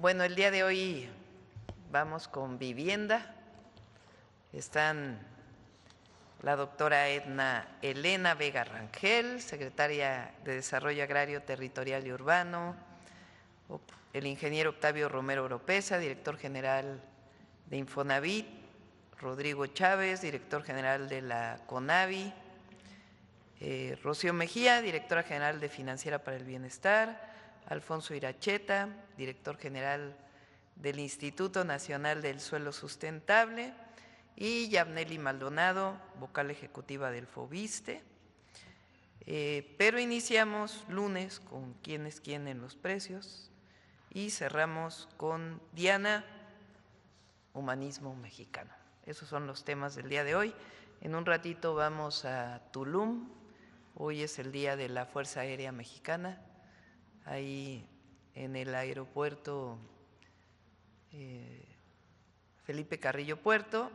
Bueno, el día de hoy vamos con vivienda. Están la doctora Elena Vega Rangel, secretaria de Desarrollo Agrario, Territorial y Urbano, el ingeniero Octavio Romero Oropesa, director general de Infonavit, Rodrigo Chávez, director general de la CONAVI, Rocío Mejía, directora general de Financiera para el Bienestar, Alfonso Iracheta, director general del Instituto Nacional del Suelo Sustentable, y Yabneli Maldonado, vocal ejecutiva del FOBISTE. Pero iniciamos lunes con quién es quién en los precios y cerramos con Diana, humanismo mexicano. Esos son los temas del día de hoy. En un ratito vamos a Tulum. Hoy es el día de la Fuerza Aérea Mexicana. Ahí en el aeropuerto Felipe Carrillo Puerto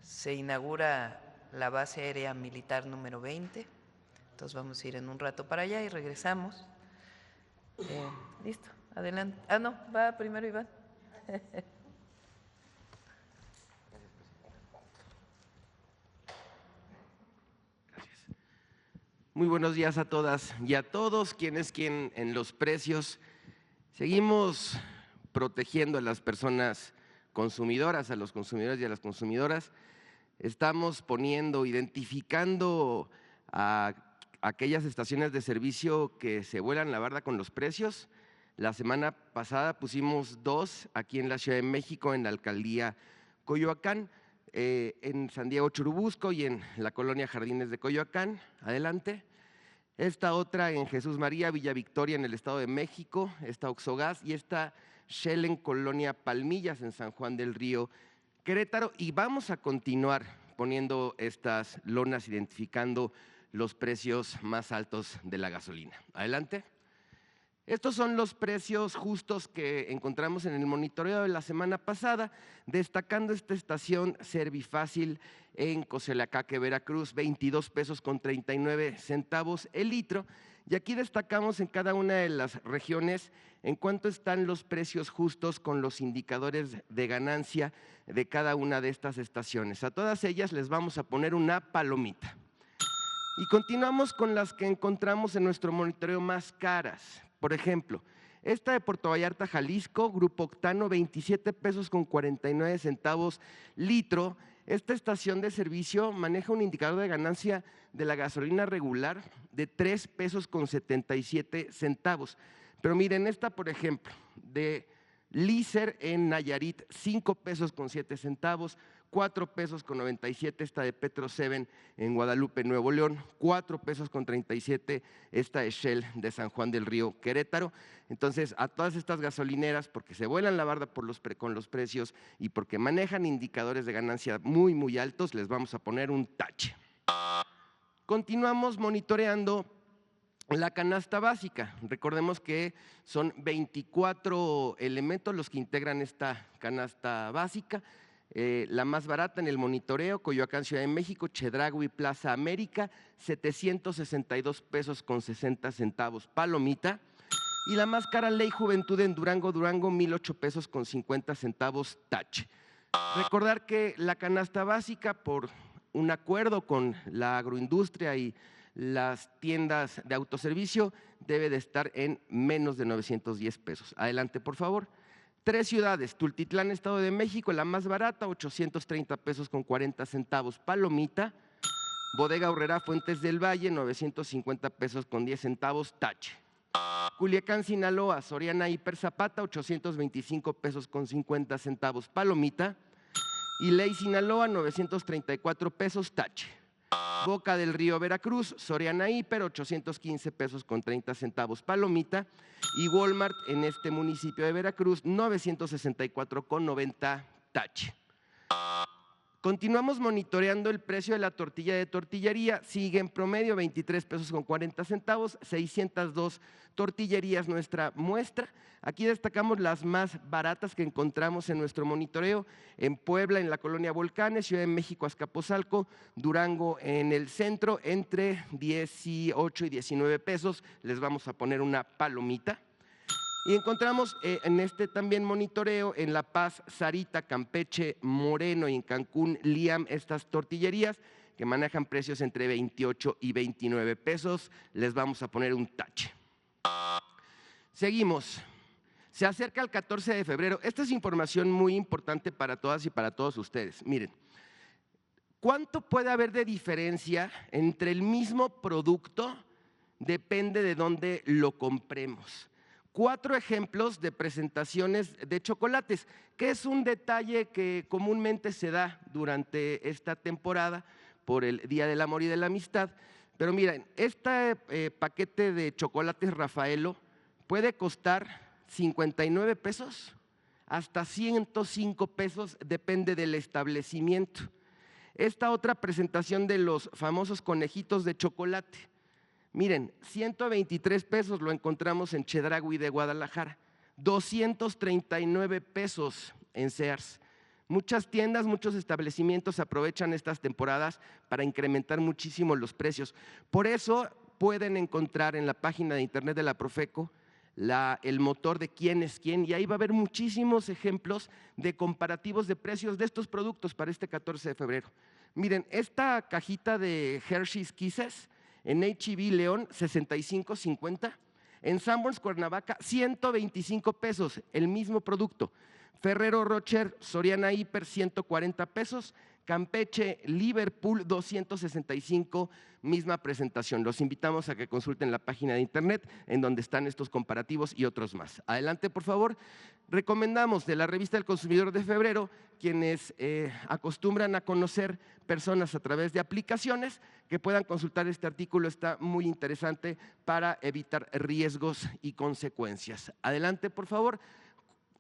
se inaugura la base aérea militar número 20. Entonces vamos a ir en un rato para allá y regresamos. Listo, adelante. Ah, no, va primero Iván. Muy buenos días a todas y a todos. ¿Quién es quién en los precios? Seguimos protegiendo a las personas consumidoras, a los consumidores y a las consumidoras. Estamos identificando a aquellas estaciones de servicio que se vuelan la barda con los precios. La semana pasada pusimos 2 aquí en la Ciudad de México, en la alcaldía Coyoacán, en San Diego Churubusco y en la colonia Jardines de Coyoacán. Adelante. Esta otra en Jesús María, Villa Victoria, en el Estado de México, esta Oxogas, y esta Shell en Colonia Palmillas, en San Juan del Río, Querétaro. Y vamos a continuar poniendo estas lonas, identificando los precios más altos de la gasolina. Adelante. Estos son los precios justos que encontramos en el monitoreo de la semana pasada, destacando esta estación Servifácil en Cozoleacaque, Veracruz, 22 pesos con 39 centavos el litro. Y aquí destacamos en cada una de las regiones en cuánto están los precios justos con los indicadores de ganancia de cada una de estas estaciones. A todas ellas les vamos a poner una palomita. Y continuamos con las que encontramos en nuestro monitoreo más caras. Por ejemplo, esta de Puerto Vallarta, Jalisco, Grupo Octano, 27 pesos con 49 centavos litro. Esta estación de servicio maneja un indicador de ganancia de la gasolina regular de 3 pesos con 77 centavos. Pero miren, esta, por ejemplo, de Lícer en Nayarit, 5 pesos con 7 centavos, 4 pesos con 97 esta de Petro 7 en Guadalupe, Nuevo León, 4 pesos con 37 esta de Shell de San Juan del Río, Querétaro. Entonces, a todas estas gasolineras, porque se vuelan la barda con los precios y porque manejan indicadores de ganancia muy, muy altos, les vamos a poner un tache. Continuamos monitoreando la canasta básica. Recordemos que son 24 elementos los que integran esta canasta básica. La más barata en el monitoreo, Coyoacán, Ciudad de México, Chedraui, Plaza América, 762 pesos con 60 centavos palomita. Y la más cara, Ley Juventud en Durango, 1,008 pesos con 50 centavos tache. Recordar que la canasta básica, por un acuerdo con la agroindustria y las tiendas de autoservicio, debe de estar en menos de 910 pesos. Adelante, por favor. 3 ciudades, Tultitlán, Estado de México, la más barata, 830 pesos con 40 centavos palomita. Bodega Aurrerá, Fuentes del Valle, 950 pesos con 10 centavos tache. Culiacán, Sinaloa, Soriana Hiper Zapata, 825 pesos con 50 centavos palomita. Y Ley Sinaloa, 934 pesos tache. Boca del Río, Veracruz, Soriana Hiper, 815 pesos con 30 centavos palomita. Y Walmart en este municipio de Veracruz, 964 con 90 tache. Continuamos monitoreando el precio de la tortilla de tortillería, sigue en promedio 23 pesos con 40 centavos, 602 tortillerías nuestra muestra. Aquí destacamos las más baratas que encontramos en nuestro monitoreo, en Puebla, en la colonia Volcanes, Ciudad de México, Azcapotzalco, Durango en el centro, entre 18 y 19 pesos, les vamos a poner una palomita. Y encontramos en este también monitoreo en La Paz, Sarita, Campeche, Moreno y en Cancún, Liam, estas tortillerías que manejan precios entre 28 y 29 pesos. Les vamos a poner un tache. Seguimos. Se acerca el 14 de febrero. Esta es información muy importante para todas y para todos ustedes. Miren, ¿cuánto puede haber de diferencia entre el mismo producto? Depende de dónde lo compremos. 4 ejemplos de presentaciones de chocolates, que es un detalle que comúnmente se da durante esta temporada por el Día del Amor y de la Amistad. Pero miren, este paquete de chocolates Rafaelo puede costar 59 pesos hasta 105 pesos, depende del establecimiento. Esta otra presentación de los famosos conejitos de chocolate, miren, 123 pesos lo encontramos en Chedraui de Guadalajara, 239 pesos en Sears. Muchas tiendas, muchos establecimientos aprovechan estas temporadas para incrementar muchísimo los precios. Por eso pueden encontrar en la página de internet de la Profeco el motor de quién es quién, y ahí va a haber muchísimos ejemplos de comparativos de precios de estos productos para este 14 de febrero. Miren, esta cajita de Hershey's Kisses en H-E-B León, 65.50. En Sanborns Cuernavaca, 125 pesos, el mismo producto. Ferrero Rocher, Soriana Hiper, 140 pesos. Campeche, Liverpool, 265, misma presentación. Los invitamos a que consulten la página de internet en donde están estos comparativos y otros más. Adelante, por favor. Recomendamos de la revista El Consumidor de febrero, quienes acostumbran a conocer personas a través de aplicaciones, que puedan consultar este artículo, está muy interesante para evitar riesgos y consecuencias. Adelante, por favor.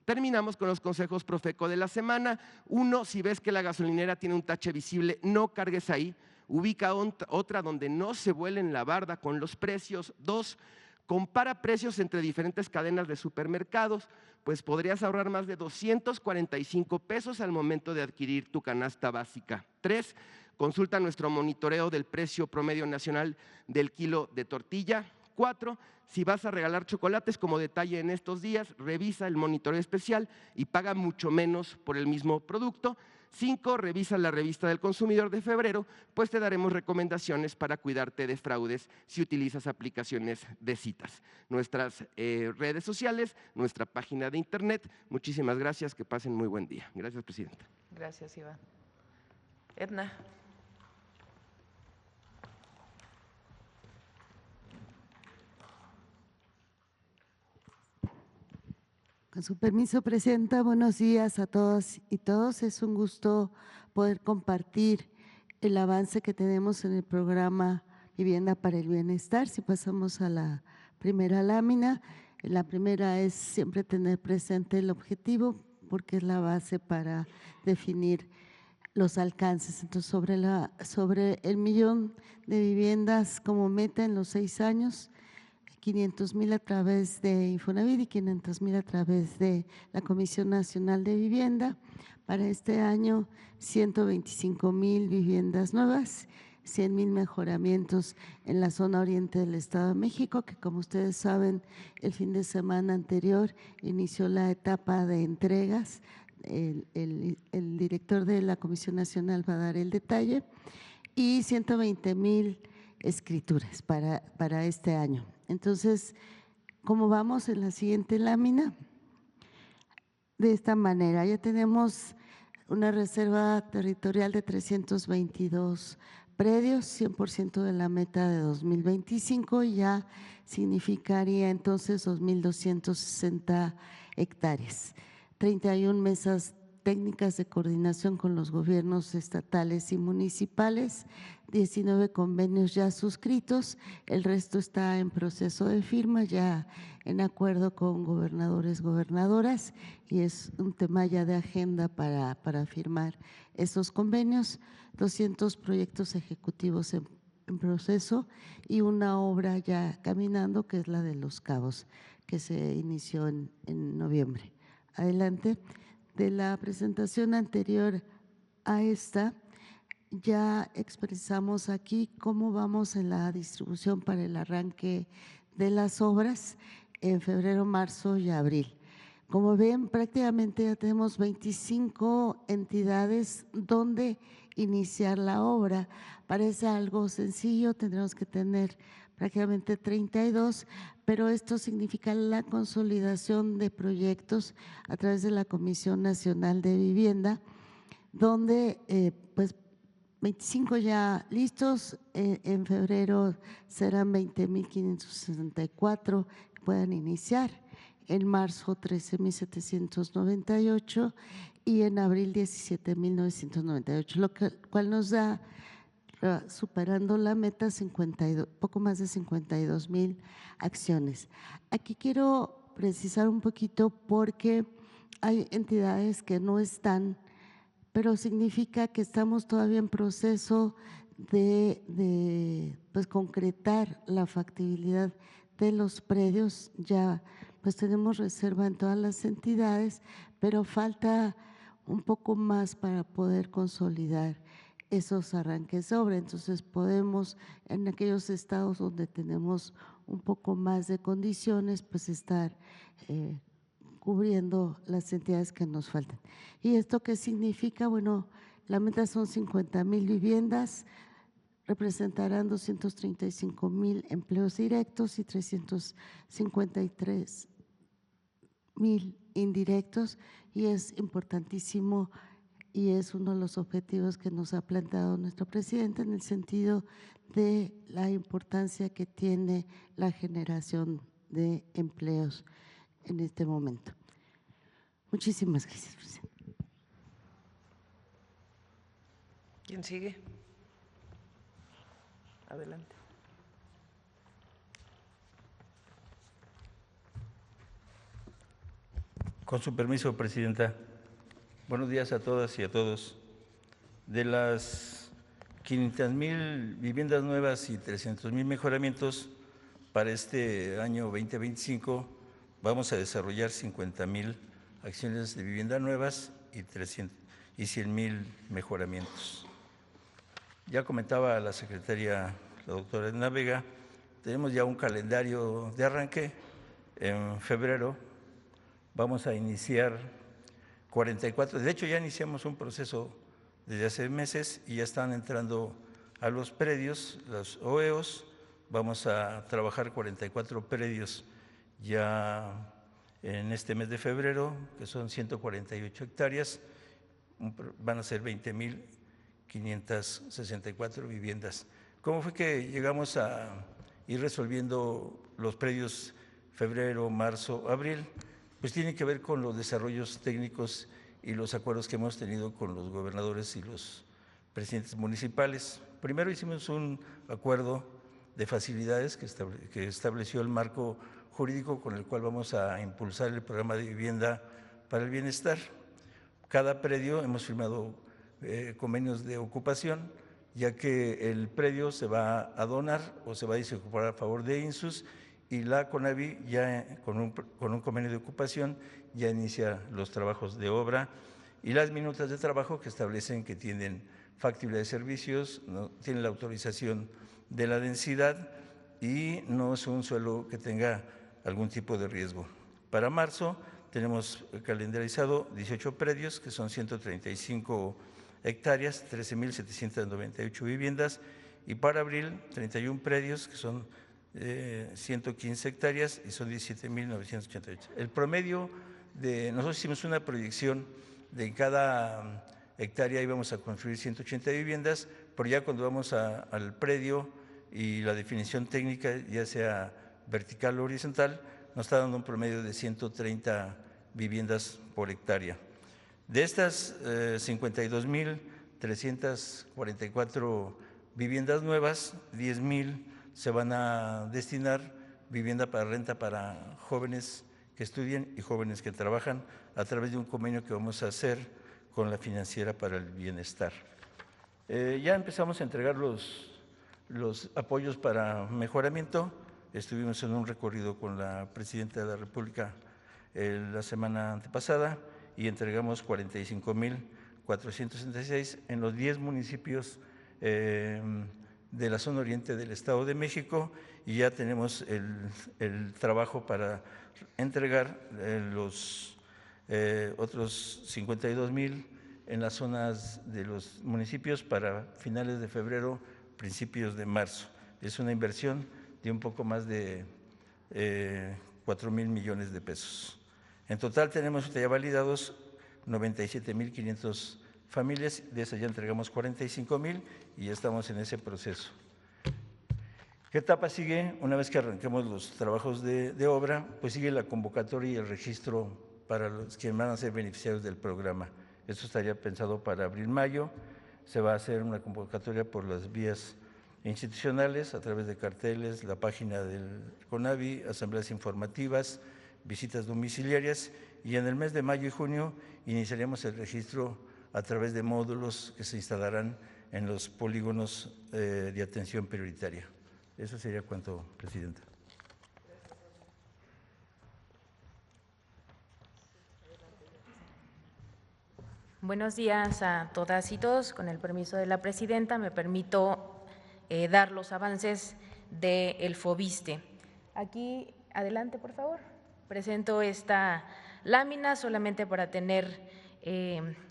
Terminamos con los consejos Profeco de la semana. 1, si ves que la gasolinera tiene un tache visible, no cargues ahí. Ubica otra donde no se vuelen la barda con los precios. 2, compara precios entre diferentes cadenas de supermercados, pues podrías ahorrar más de 245 pesos al momento de adquirir tu canasta básica. 3, consulta nuestro monitoreo del precio promedio nacional del kilo de tortilla. 4, si vas a regalar chocolates como detalle en estos días, revisa el monitoreo especial y paga mucho menos por el mismo producto. 5, revisa la revista del Consumidor de febrero, pues te daremos recomendaciones para cuidarte de fraudes si utilizas aplicaciones de citas. Nuestras redes sociales, nuestra página de internet. Muchísimas gracias, que pasen muy buen día. Gracias, Presidenta. Gracias, Iván. Edna. Con su permiso, Presidenta, buenos días a todas y todos. Es un gusto poder compartir el avance que tenemos en el programa Vivienda para el Bienestar. Si pasamos a la primera lámina, la primera es siempre tener presente el objetivo, porque es la base para definir los alcances. Entonces, sobre el 1,000,000 de viviendas como meta en los 6 años, 500,000 a través de Infonavit y 500,000 a través de la Comisión Nacional de Vivienda. Para este año, 125,000 viviendas nuevas, 100,000 mejoramientos en la zona oriente del Estado de México, que como ustedes saben, el fin de semana anterior inició la etapa de entregas. El director de la Comisión Nacional va a dar el detalle. Y 120,000 escrituras para este año. Entonces, ¿cómo vamos en la siguiente lámina? De esta manera, ya tenemos una reserva territorial de 322 predios, 100% de la meta de 2025, y ya significaría entonces 2,260 hectáreas. 31 mesas técnicas de coordinación con los gobiernos estatales y municipales, 19 convenios ya suscritos, el resto está en proceso de firma, ya en acuerdo con gobernadores, gobernadoras, y es un tema ya de agenda para firmar esos convenios. 200 proyectos ejecutivos en proceso y una obra ya caminando, que es la de Los Cabos, que se inició en noviembre. Adelante. De la presentación anterior a esta, ya expresamos aquí cómo vamos en la distribución para el arranque de las obras. en febrero, marzo y abril. Como ven, prácticamente ya tenemos 25 entidades donde iniciar la obra. Parece algo sencillo, tendremos que tener prácticamente 32, pero esto significa la consolidación de proyectos a través de la Comisión Nacional de Vivienda, donde pues 25 ya listos, en febrero serán 20.564 que puedan iniciar, en marzo 13.798 y en abril 17.998, lo cual nos da, superando la meta, 52, poco más de 52,000 acciones. Aquí quiero precisar un poquito porque hay entidades que no están, pero significa que estamos todavía en proceso de pues, concretar la factibilidad de los predios. Ya pues tenemos reserva en todas las entidades, pero falta un poco más para poder consolidar esos arranques de obra. Entonces podemos, en aquellos estados donde tenemos un poco más de condiciones, pues estar cubriendo las entidades que nos faltan. ¿Y esto qué significa? Bueno, la meta son 50,000 viviendas, representarán 235,000 empleos directos y 353,000 indirectos, y es importantísimo y es uno de los objetivos que nos ha planteado nuestro presidente en el sentido de la importancia que tiene la generación de empleos en este momento. Muchísimas gracias, presidente. ¿Quién sigue? Adelante. Con su permiso, presidenta. Buenos días a todas y a todos. De las 500,000 viviendas nuevas y 300,000 mejoramientos para este año 2025, vamos a desarrollar 50,000 acciones de vivienda nuevas y 100,000 mejoramientos. Ya comentaba la secretaria, la doctora Edna Vega, tenemos ya un calendario de arranque. En febrero vamos a iniciar 44, de hecho ya iniciamos un proceso desde hace meses y ya están entrando a los predios, los OEOs. Vamos a trabajar 44 predios ya en este mes de febrero, que son 148 hectáreas, van a ser 20,564 viviendas. ¿Cómo fue que llegamos a ir resolviendo los predios febrero, marzo, abril? Pues tiene que ver con los desarrollos técnicos y los acuerdos que hemos tenido con los gobernadores y los presidentes municipales. Primero hicimos un acuerdo de facilidades que estableció el marco jurídico con el cual vamos a impulsar el programa de vivienda para el bienestar. Cada predio hemos firmado convenios de ocupación, ya que el predio se va a donar o se va a desocupar a favor de INSUS, y la CONAVI ya con un convenio de ocupación ya inicia los trabajos de obra y las minutas de trabajo que establecen que tienen factibilidad de servicios, no tienen la autorización de la densidad y no es un suelo que tenga algún tipo de riesgo. Para marzo tenemos calendarizado 18 predios, que son 135 hectáreas, 13,798 viviendas, y para abril 31 predios, que son 115 hectáreas y son 17,988. El promedio nosotros hicimos una proyección de cada hectárea íbamos a construir 180 viviendas, pero ya cuando vamos al predio y la definición técnica, ya sea vertical o horizontal, nos está dando un promedio de 130 viviendas por hectárea. De estas 52,344 viviendas nuevas, 10,000 se van a destinar vivienda para renta para jóvenes que estudian y jóvenes que trabajan a través de un convenio que vamos a hacer con la Financiera para el Bienestar. Ya empezamos a entregar los apoyos para mejoramiento. Estuvimos en un recorrido con la Presidenta de la República la semana antepasada y entregamos 45,466 en los 10 municipios de la zona oriente del Estado de México y ya tenemos el trabajo para entregar los otros 52,000 en las zonas de los municipios para finales de febrero, principios de marzo. Es una inversión de un poco más de 4,000 millones de pesos. En total tenemos ya validados 97,500 familias, de esas ya entregamos 45,000 y ya estamos en ese proceso. ¿Qué etapa sigue? Una vez que arranquemos los trabajos de obra, pues sigue la convocatoria y el registro para los que van a ser beneficiarios del programa. Esto estaría pensado para abril-mayo. Se va a hacer una convocatoria por las vías institucionales a través de carteles, la página del CONAVI, asambleas informativas, visitas domiciliarias, y en el mes de mayo y junio iniciaríamos el registro a través de módulos que se instalarán en los polígonos de atención prioritaria. Eso sería cuanto, Presidenta. Buenos días a todas y todos. Con el permiso de la Presidenta, me permito dar los avances del FOBISTE. Aquí, adelante, por favor. Presento esta lámina solamente para tener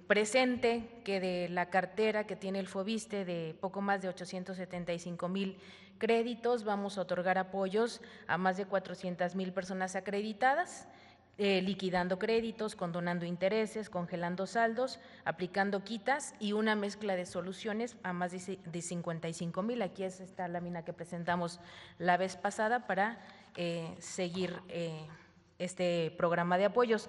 presente que de la cartera que tiene el FOBISTE de poco más de 875,000 créditos, vamos a otorgar apoyos a más de 400,000 personas acreditadas, liquidando créditos, condonando intereses, congelando saldos, aplicando quitas y una mezcla de soluciones a más de 55,000. Aquí es esta lámina que presentamos la vez pasada para seguir este programa de apoyos.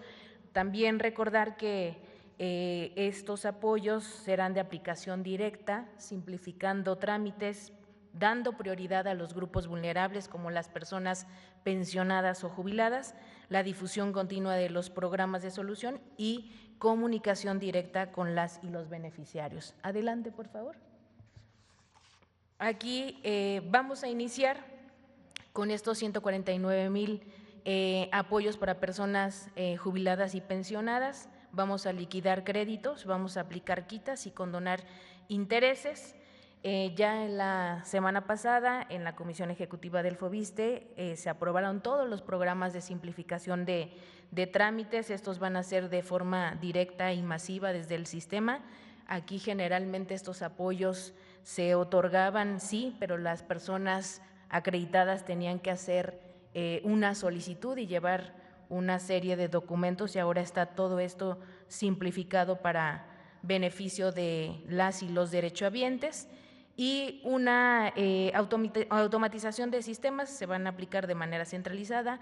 También recordar que estos apoyos serán de aplicación directa, simplificando trámites, dando prioridad a los grupos vulnerables como las personas pensionadas o jubiladas, la difusión continua de los programas de solución y comunicación directa con las y los beneficiarios. Adelante, por favor. Aquí vamos a iniciar con estos 149,000 apoyos para personas jubiladas y pensionadas. Vamos a liquidar créditos, vamos a aplicar quitas y condonar intereses. Ya en la semana pasada, en la Comisión Ejecutiva del FOBISTE, se aprobaron todos los programas de simplificación de trámites. Estos van a ser de forma directa y masiva desde el sistema. Aquí generalmente estos apoyos se otorgaban, sí, pero las personas acreditadas tenían que hacer una solicitud y llevar una serie de documentos, y ahora está todo esto simplificado para beneficio de las y los derechohabientes. Y una automatización de sistemas se van a aplicar de manera centralizada.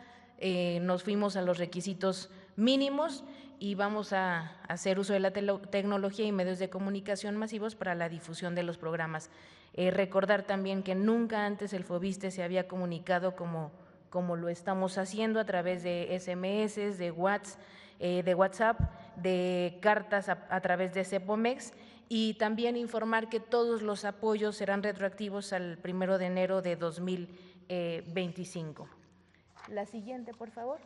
Nos fuimos a los requisitos mínimos y vamos a hacer uso de la tecnología y medios de comunicación masivos para la difusión de los programas. Recordar también que nunca antes el FOBISTE se había comunicado como lo estamos haciendo a través de SMS, de WhatsApp, de cartas a través de CEPOMEX, y también informar que todos los apoyos serán retroactivos al 1 de enero de 2025. La siguiente, por favor.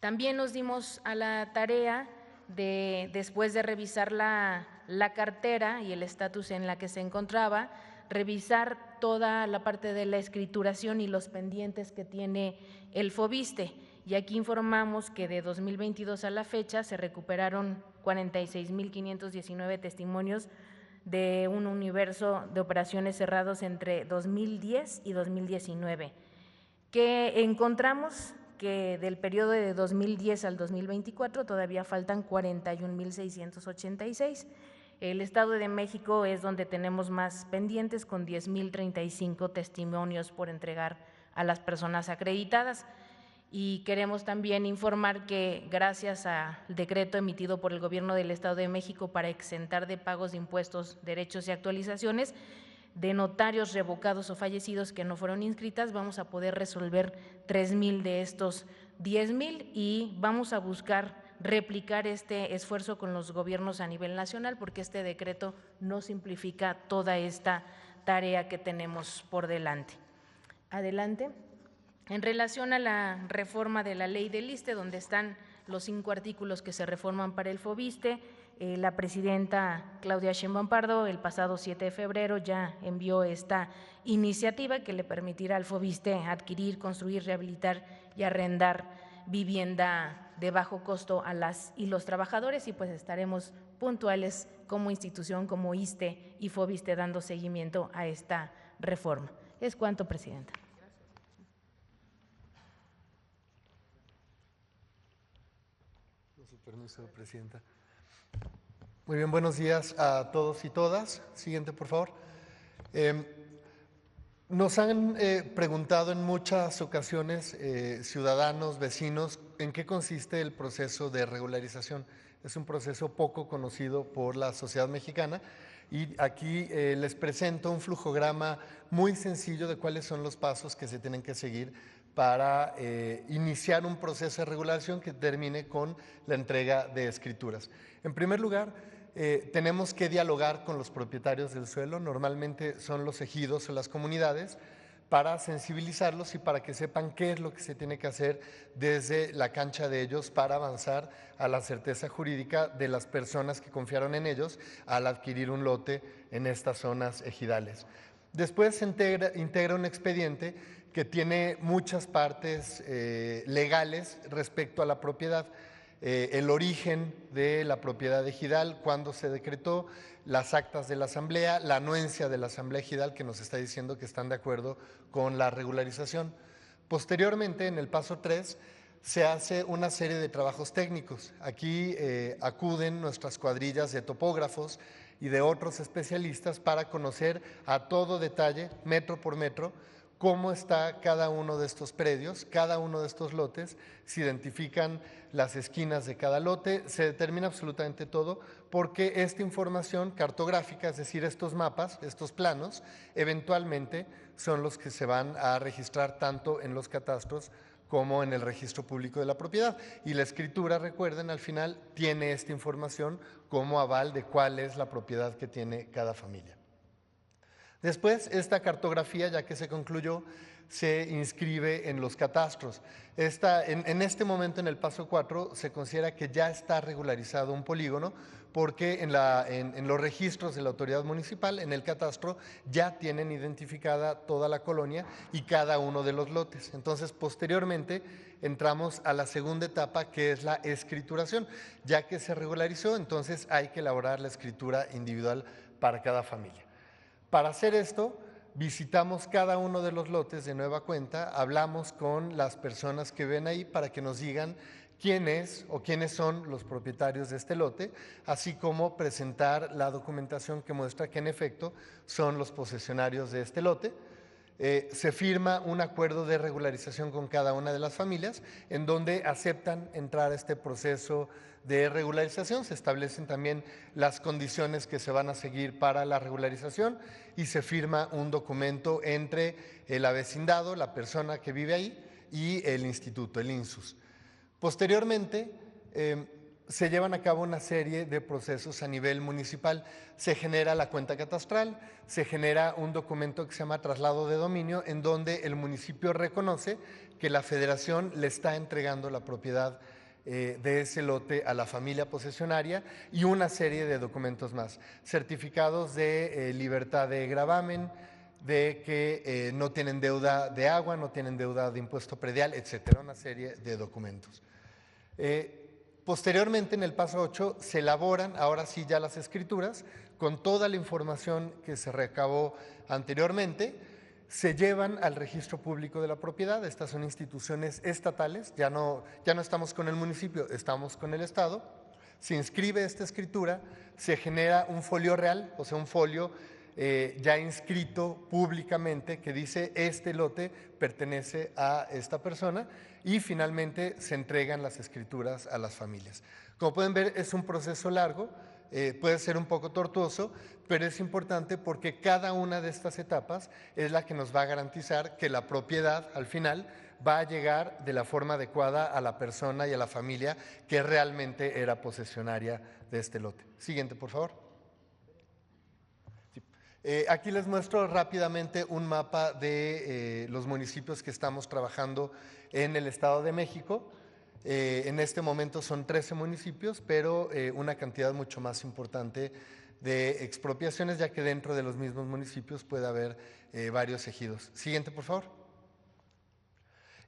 También nos dimos a la tarea de, después de revisar la cartera y el estatus en la que se encontraba, revisar toda la parte de la escrituración y los pendientes que tiene el FOBISTE. Y aquí informamos que de 2022 a la fecha se recuperaron 46,519 testimonios de un universo de operaciones cerrados entre 2010 y 2019. Que encontramos que del periodo de 2010 al 2024 todavía faltan 41,686. El Estado de México es donde tenemos más pendientes, con 10,035 testimonios por entregar a las personas acreditadas. Y queremos también informar que gracias al decreto emitido por el Gobierno del Estado de México para exentar de pagos de impuestos, derechos y actualizaciones de notarios revocados o fallecidos que no fueron inscritas, vamos a poder resolver 3,000 de estos 10,000 y vamos a buscar replicar este esfuerzo con los gobiernos a nivel nacional, porque este decreto no simplifica toda esta tarea que tenemos por delante. Adelante. En relación a la reforma de la ley del ISSSTE, donde están los 5 artículos que se reforman para el FOBISTE, La presidenta Claudia Sheinbaum Pardo el pasado 7 de febrero ya envió esta iniciativa que le permitirá al FOBISTE adquirir, construir, rehabilitar y arrendar vivienda de bajo costo a las y los trabajadores, y pues estaremos puntuales como institución, como ISSSTE y FOBISTE dando seguimiento a esta reforma. Es cuanto, presidenta. Con su permiso, presidenta. Muy bien, buenos días a todos y todas. Siguiente, por favor. Nos han preguntado en muchas ocasiones ciudadanos, vecinos, en qué consiste el proceso de regularización. Es un proceso poco conocido por la sociedad mexicana y aquí les presento un flujograma muy sencillo de cuáles son los pasos que se tienen que seguir para iniciar un proceso de regulación que termine con la entrega de escrituras. En primer lugar, tenemos que dialogar con los propietarios del suelo, normalmente son los ejidos o las comunidades, para sensibilizarlos y para que sepan qué es lo que se tiene que hacer desde la cancha de ellos para avanzar a la certeza jurídica de las personas que confiaron en ellos al adquirir un lote en estas zonas ejidales. Después se integra un expediente que tiene muchas partes legales respecto a la propiedad. El origen de la propiedad ejidal, cuándo se decretó, las actas de la asamblea, la anuencia de la asamblea ejidal que nos está diciendo que están de acuerdo con la regularización. Posteriormente, en el paso 3, se hace una serie de trabajos técnicos. Aquí acuden nuestras cuadrillas de topógrafos y de otros especialistas para conocer a todo detalle, metro por metro, cómo está cada uno de estos predios, cada uno de estos lotes, se identifican las esquinas de cada lote, se determina absolutamente todo, porque esta información cartográfica, es decir, estos mapas, estos planos, eventualmente son los que se van a registrar tanto en los catastros como en el registro público de la propiedad. Y la escritura, recuerden, al final tiene esta información como aval de cuál es la propiedad que tiene cada familia. Después, esta cartografía, ya que se concluyó, se inscribe en los catastros. En este momento, en el paso 4, se considera que ya está regularizado un polígono porque en los registros de la autoridad municipal, en el catastro, ya tienen identificada toda la colonia y cada uno de los lotes. Entonces, posteriormente, entramos a la segunda etapa, que es la escrituración. Ya que se regularizó, entonces hay que elaborar la escritura individual para cada familia. Para hacer esto, visitamos cada uno de los lotes de nueva cuenta, hablamos con las personas que ven ahí para que nos digan quién es o quiénes son los propietarios de este lote, así como presentar la documentación que muestra que en efecto son los posesionarios de este lote. Se firma un acuerdo de regularización con cada una de las familias en donde aceptan entrar a este proceso de regularización. Se establecen también las condiciones que se van a seguir para la regularización y se firma un documento entre el avecindado, la persona que vive ahí, y el instituto, el INSUS. Posteriormente, se llevan a cabo una serie de procesos a nivel municipal. Se genera la cuenta catastral, se genera un documento que se llama traslado de dominio, en donde el municipio reconoce que la federación le está entregando la propiedad de ese lote a la familia posesionaria y una serie de documentos más. Certificados de libertad de gravamen, de que no tienen deuda de agua, no tienen deuda de impuesto predial, etcétera, una serie de documentos. Posteriormente, en el paso 8, se elaboran ahora sí ya las escrituras con toda la información que se recabó anteriormente, se llevan al registro público de la propiedad. Estas son instituciones estatales, ya no estamos con el municipio, estamos con el Estado. Se inscribe esta escritura, se genera un folio real, o sea, un folio ya inscrito públicamente que dice este lote pertenece a esta persona y finalmente se entregan las escrituras a las familias. Como pueden ver, es un proceso largo, puede ser un poco tortuoso, pero es importante porque cada una de estas etapas es la que nos va a garantizar que la propiedad al final va a llegar de la forma adecuada a la persona y a la familia que realmente era posesionaria de este lote. Siguiente, por favor. Aquí les muestro rápidamente un mapa de los municipios que estamos trabajando en el Estado de México. En este momento son 13 municipios, pero una cantidad mucho más importante de expropiaciones, ya que dentro de los mismos municipios puede haber varios ejidos. Siguiente, por favor.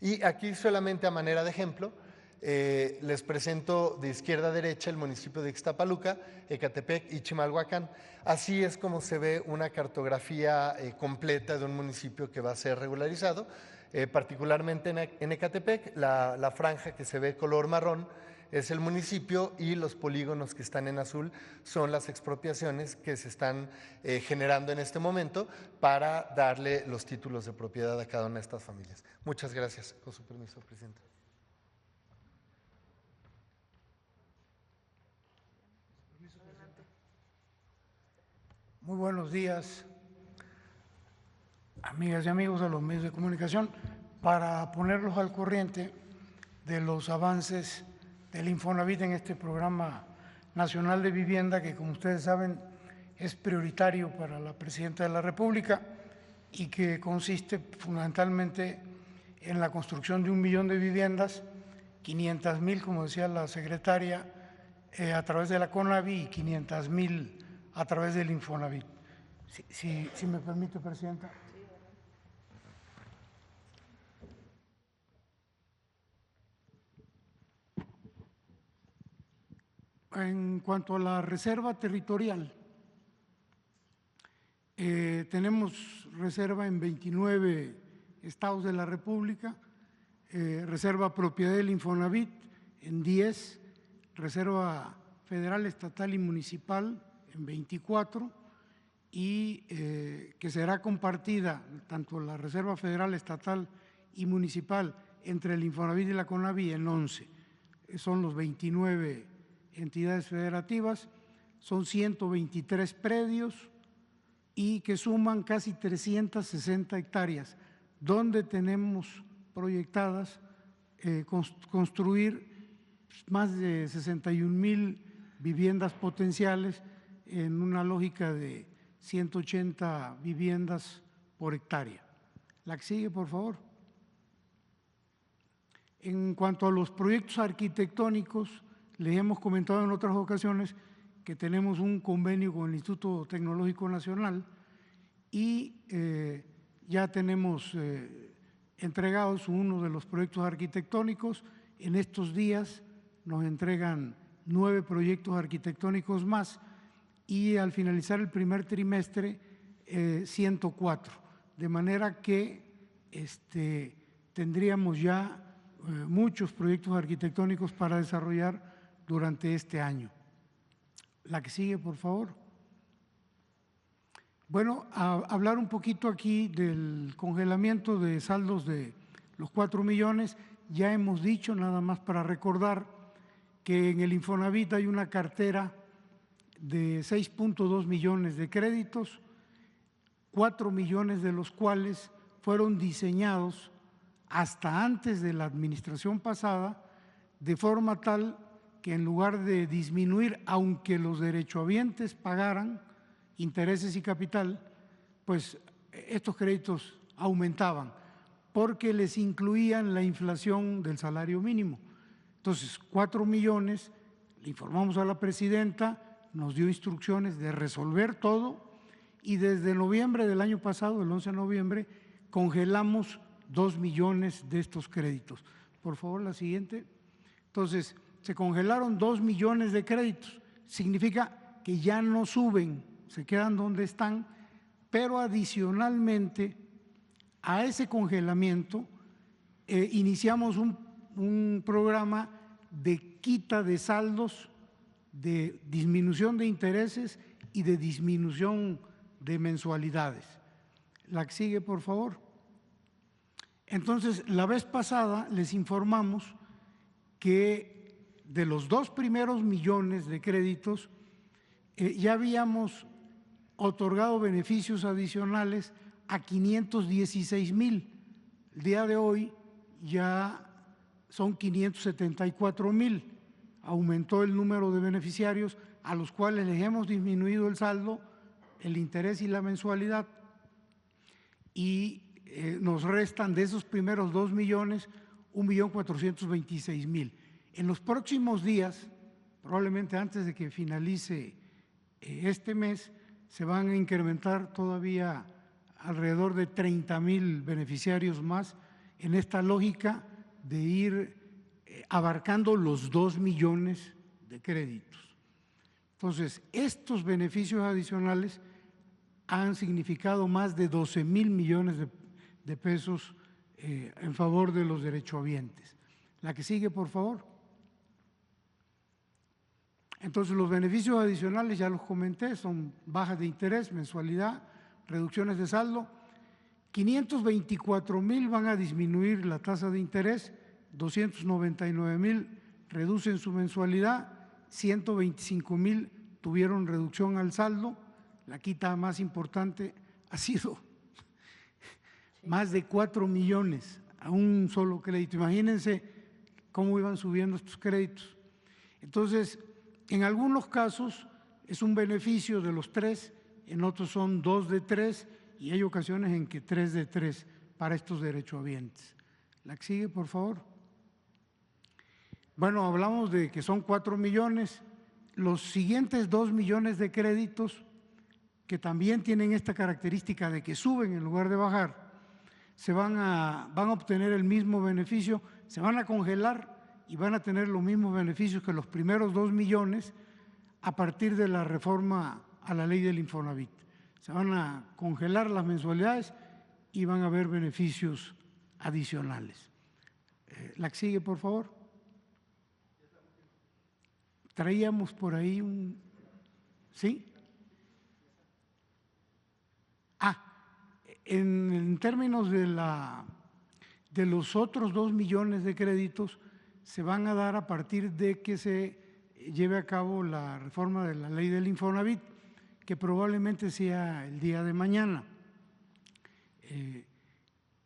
Y aquí solamente a manera de ejemplo, les presento de izquierda a derecha el municipio de Ixtapaluca, Ecatepec y Chimalhuacán. Así es como se ve una cartografía completa de un municipio que va a ser regularizado. Particularmente en Ecatepec, la franja que se ve color marrón es el municipio y los polígonos que están en azul son las expropiaciones que se están generando en este momento para darle los títulos de propiedad a cada una de estas familias. Muchas gracias. Con su permiso, presidente. Muy buenos días, amigas y amigos de los medios de comunicación. Para ponerlos al corriente de los avances del Infonavit en este programa nacional de vivienda, que como ustedes saben es prioritario para la Presidenta de la República y que consiste fundamentalmente en la construcción de 1 millón de viviendas, 500,000, como decía la secretaria, a través de la CONAVI y 500,000 a través del Infonavit. Si me permite, Presidenta. En cuanto a la reserva territorial, tenemos reserva en 29 estados de la República, reserva propiedad del Infonavit en 10, reserva federal, estatal y municipal en 24 y que será compartida tanto la reserva federal, estatal y municipal entre el Infonavit y la CONAVI en 11. Son los 29 entidades federativas, son 123 predios y que suman casi 360 hectáreas, donde tenemos proyectadas construir más de 61,000 viviendas potenciales en una lógica de 180 viviendas por hectárea. La que sigue, por favor. En cuanto a los proyectos arquitectónicos, les hemos comentado en otras ocasiones que tenemos un convenio con el Instituto Tecnológico Nacional y ya tenemos entregados uno de los proyectos arquitectónicos. En estos días nos entregan 9 proyectos arquitectónicos más y al finalizar el primer trimestre 104, de manera que tendríamos ya muchos proyectos arquitectónicos para desarrollar durante este año. La que sigue, por favor. Bueno, a hablar un poquito aquí del congelamiento de saldos de los 4 millones, ya hemos dicho, nada más para recordar, que en el Infonavit hay una cartera de 6.2 millones de créditos, 4 millones de los cuales fueron diseñados hasta antes de la administración pasada, de forma tal que en lugar de disminuir, aunque los derechohabientes pagaran intereses y capital, pues estos créditos aumentaban porque les incluían la inflación del salario mínimo. Entonces, 4 millones, le informamos a la presidenta, nos dio instrucciones de resolver todo y desde noviembre del año pasado, el 11 de noviembre, congelamos 2 millones de estos créditos. Por favor, la siguiente. Entonces, se congelaron 2 millones de créditos, significa que ya no suben, se quedan donde están, pero adicionalmente a ese congelamiento iniciamos un programa de quita de saldos, de disminución de intereses y de disminución de mensualidades. La que sigue, por favor. Entonces, la vez pasada les informamos que de los 2 primeros millones de créditos ya habíamos otorgado beneficios adicionales a 516,000. El día de hoy ya son 574,000. Aumentó el número de beneficiarios a los cuales les hemos disminuido el saldo, el interés y la mensualidad. Y nos restan de esos primeros 2 millones, 1.426.000. En los próximos días, probablemente antes de que finalice este mes, se van a incrementar todavía alrededor de 30,000 beneficiarios más en esta lógica de ir abarcando los 2 millones de créditos. Entonces, estos beneficios adicionales han significado más de 12,000 millones de pesos en favor de los derechohabientes. La que sigue, por favor. Entonces, los beneficios adicionales, ya los comenté, son bajas de interés, mensualidad, reducciones de saldo. 524,000 van a disminuir la tasa de interés, 299,000 reducen su mensualidad, 125,000 tuvieron reducción al saldo. La quita más importante ha sido más de 4 millones a un solo crédito. Imagínense cómo iban subiendo estos créditos. Entonces, en algunos casos es un beneficio de los 3, en otros son 2 de 3 y hay ocasiones en que 3 de 3 para estos derechohabientes. La que sigue, por favor. Bueno, hablamos de que son 4 millones. Los siguientes 2 millones de créditos, que también tienen esta característica de que suben en lugar de bajar, van a obtener el mismo beneficio, se van a congelar y van a tener los mismos beneficios que los primeros 2 millones a partir de la reforma a la ley del Infonavit. Se van a congelar las mensualidades y van a haber beneficios adicionales. La que sigue, por favor. Traíamos por ahí un… ¿Sí? En términos de los otros 2 millones de créditos, se van a dar a partir de que se lleve a cabo la reforma de la ley del Infonavit, que probablemente sea el día de mañana.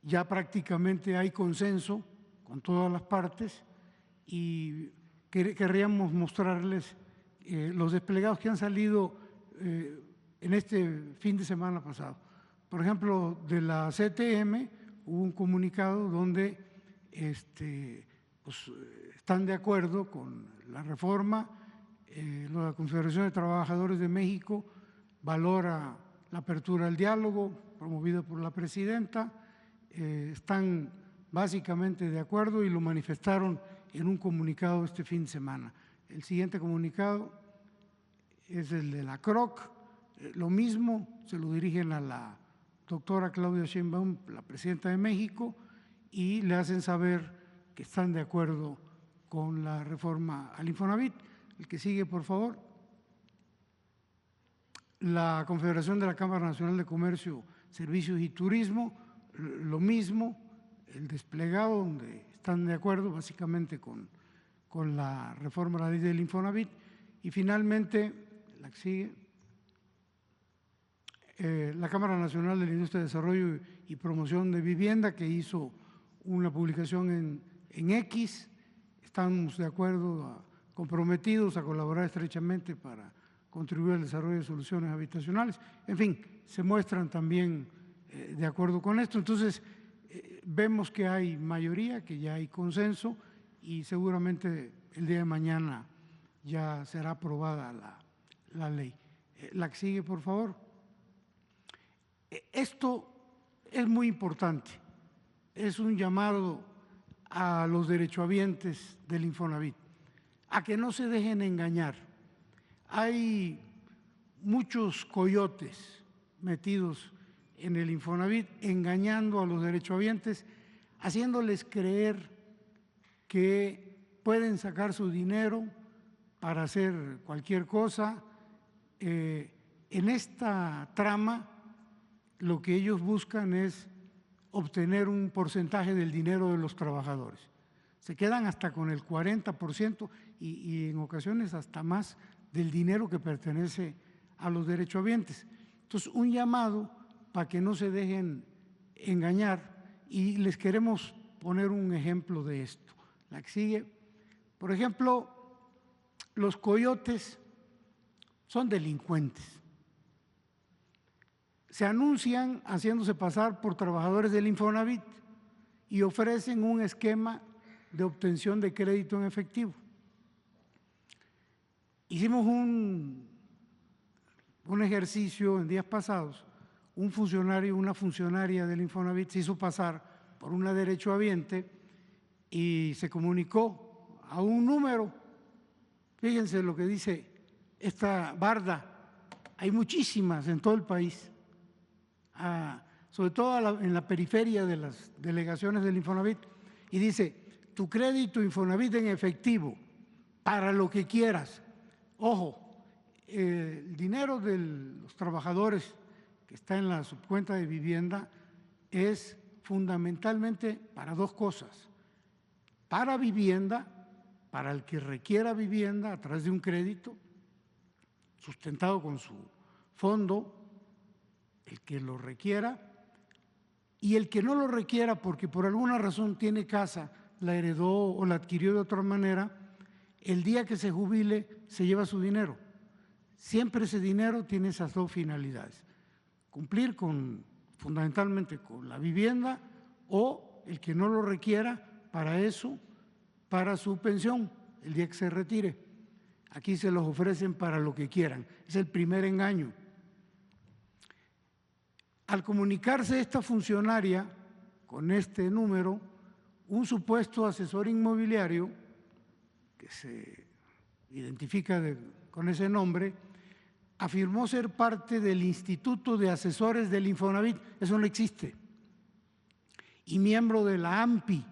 Ya prácticamente hay consenso con todas las partes y querríamos mostrarles los desplegados que han salido en este fin de semana pasado. Por ejemplo, de la CTM hubo un comunicado donde pues, están de acuerdo con la reforma. La Confederación de Trabajadores de México valora la apertura al diálogo promovida por la presidenta. Están básicamente de acuerdo y lo manifestaron en un comunicado este fin de semana. El siguiente comunicado es el de la CROC. Lo mismo, se lo dirigen a la doctora Claudia Sheinbaum, la presidenta de México, y le hacen saber que están de acuerdo con la reforma al Infonavit. El que sigue, por favor. La Confederación de la Cámara Nacional de Comercio, Servicios y Turismo, lo mismo, el desplegado donde están de acuerdo básicamente con la reforma a la ley del Infonavit. Y finalmente, la que sigue, la Cámara Nacional de la Industria de Desarrollo y Promoción de Vivienda, que hizo una publicación en X. Estamos de acuerdo, comprometidos a colaborar estrechamente para contribuir al desarrollo de soluciones habitacionales. En fin, se muestran también de acuerdo con esto. Entonces, vemos que hay mayoría, que ya hay consenso y seguramente el día de mañana ya será aprobada la ley. La que sigue, por favor. Esto es muy importante. Es un llamado a los derechohabientes del Infonavit a que no se dejen engañar. Hay muchos coyotes metidos en el Infonavit engañando a los derechohabientes, haciéndoles creer que pueden sacar su dinero para hacer cualquier cosa. En esta trama lo que ellos buscan es obtener un porcentaje del dinero de los trabajadores. Se quedan hasta con el 40% y en ocasiones hasta más del dinero que pertenece a los derechohabientes. Entonces, un llamado para que no se dejen engañar y les queremos poner un ejemplo de esto. La que sigue. Por ejemplo, los coyotes son delincuentes. Se anuncian haciéndose pasar por trabajadores del Infonavit y ofrecen un esquema de obtención de crédito en efectivo. Hicimos un ejercicio en días pasados. Un funcionario, una funcionaria del Infonavit se hizo pasar por una derechohabiente y se comunicó a un número. Fíjense lo que dice esta barda. Hay muchísimas en todo el país, sobre todo en la periferia de las delegaciones del Infonavit. Y dice, tu crédito Infonavit en efectivo, para lo que quieras. Ojo, el dinero de los trabajadores que está en la subcuenta de vivienda es fundamentalmente para dos cosas. Para vivienda, para el que requiera vivienda a través de un crédito sustentado con su fondo, el que lo requiera, y el que no lo requiera porque por alguna razón tiene casa, la heredó o la adquirió de otra manera, el día que se jubile se lleva su dinero. Siempre ese dinero tiene esas dos finalidades: cumplir fundamentalmente con la vivienda, o el que no lo requiera para eso, para su pensión, el día que se retire. Aquí se los ofrecen para lo que quieran. Es el primer engaño. Al comunicarse esta funcionaria con este número, un supuesto asesor inmobiliario, que se identifica con ese nombre, afirmó ser parte del Instituto de Asesores del Infonavit. Eso no existe. Y miembro de la AMPI,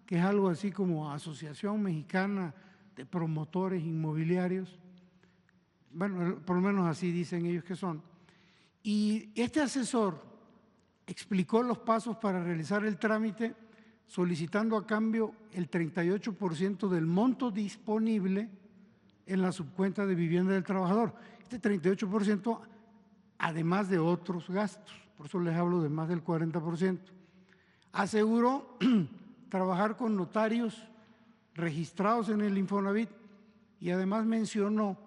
que es algo así como Asociación Mexicana de Promotores Inmobiliarios. Bueno, por lo menos así dicen ellos que son. Y este asesor explicó los pasos para realizar el trámite, solicitando a cambio el 38% del monto disponible en la subcuenta de vivienda del trabajador. Este 38%, además de otros gastos, por eso les hablo de más del 40%. Aseguró trabajar con notarios registrados en el Infonavit y además mencionó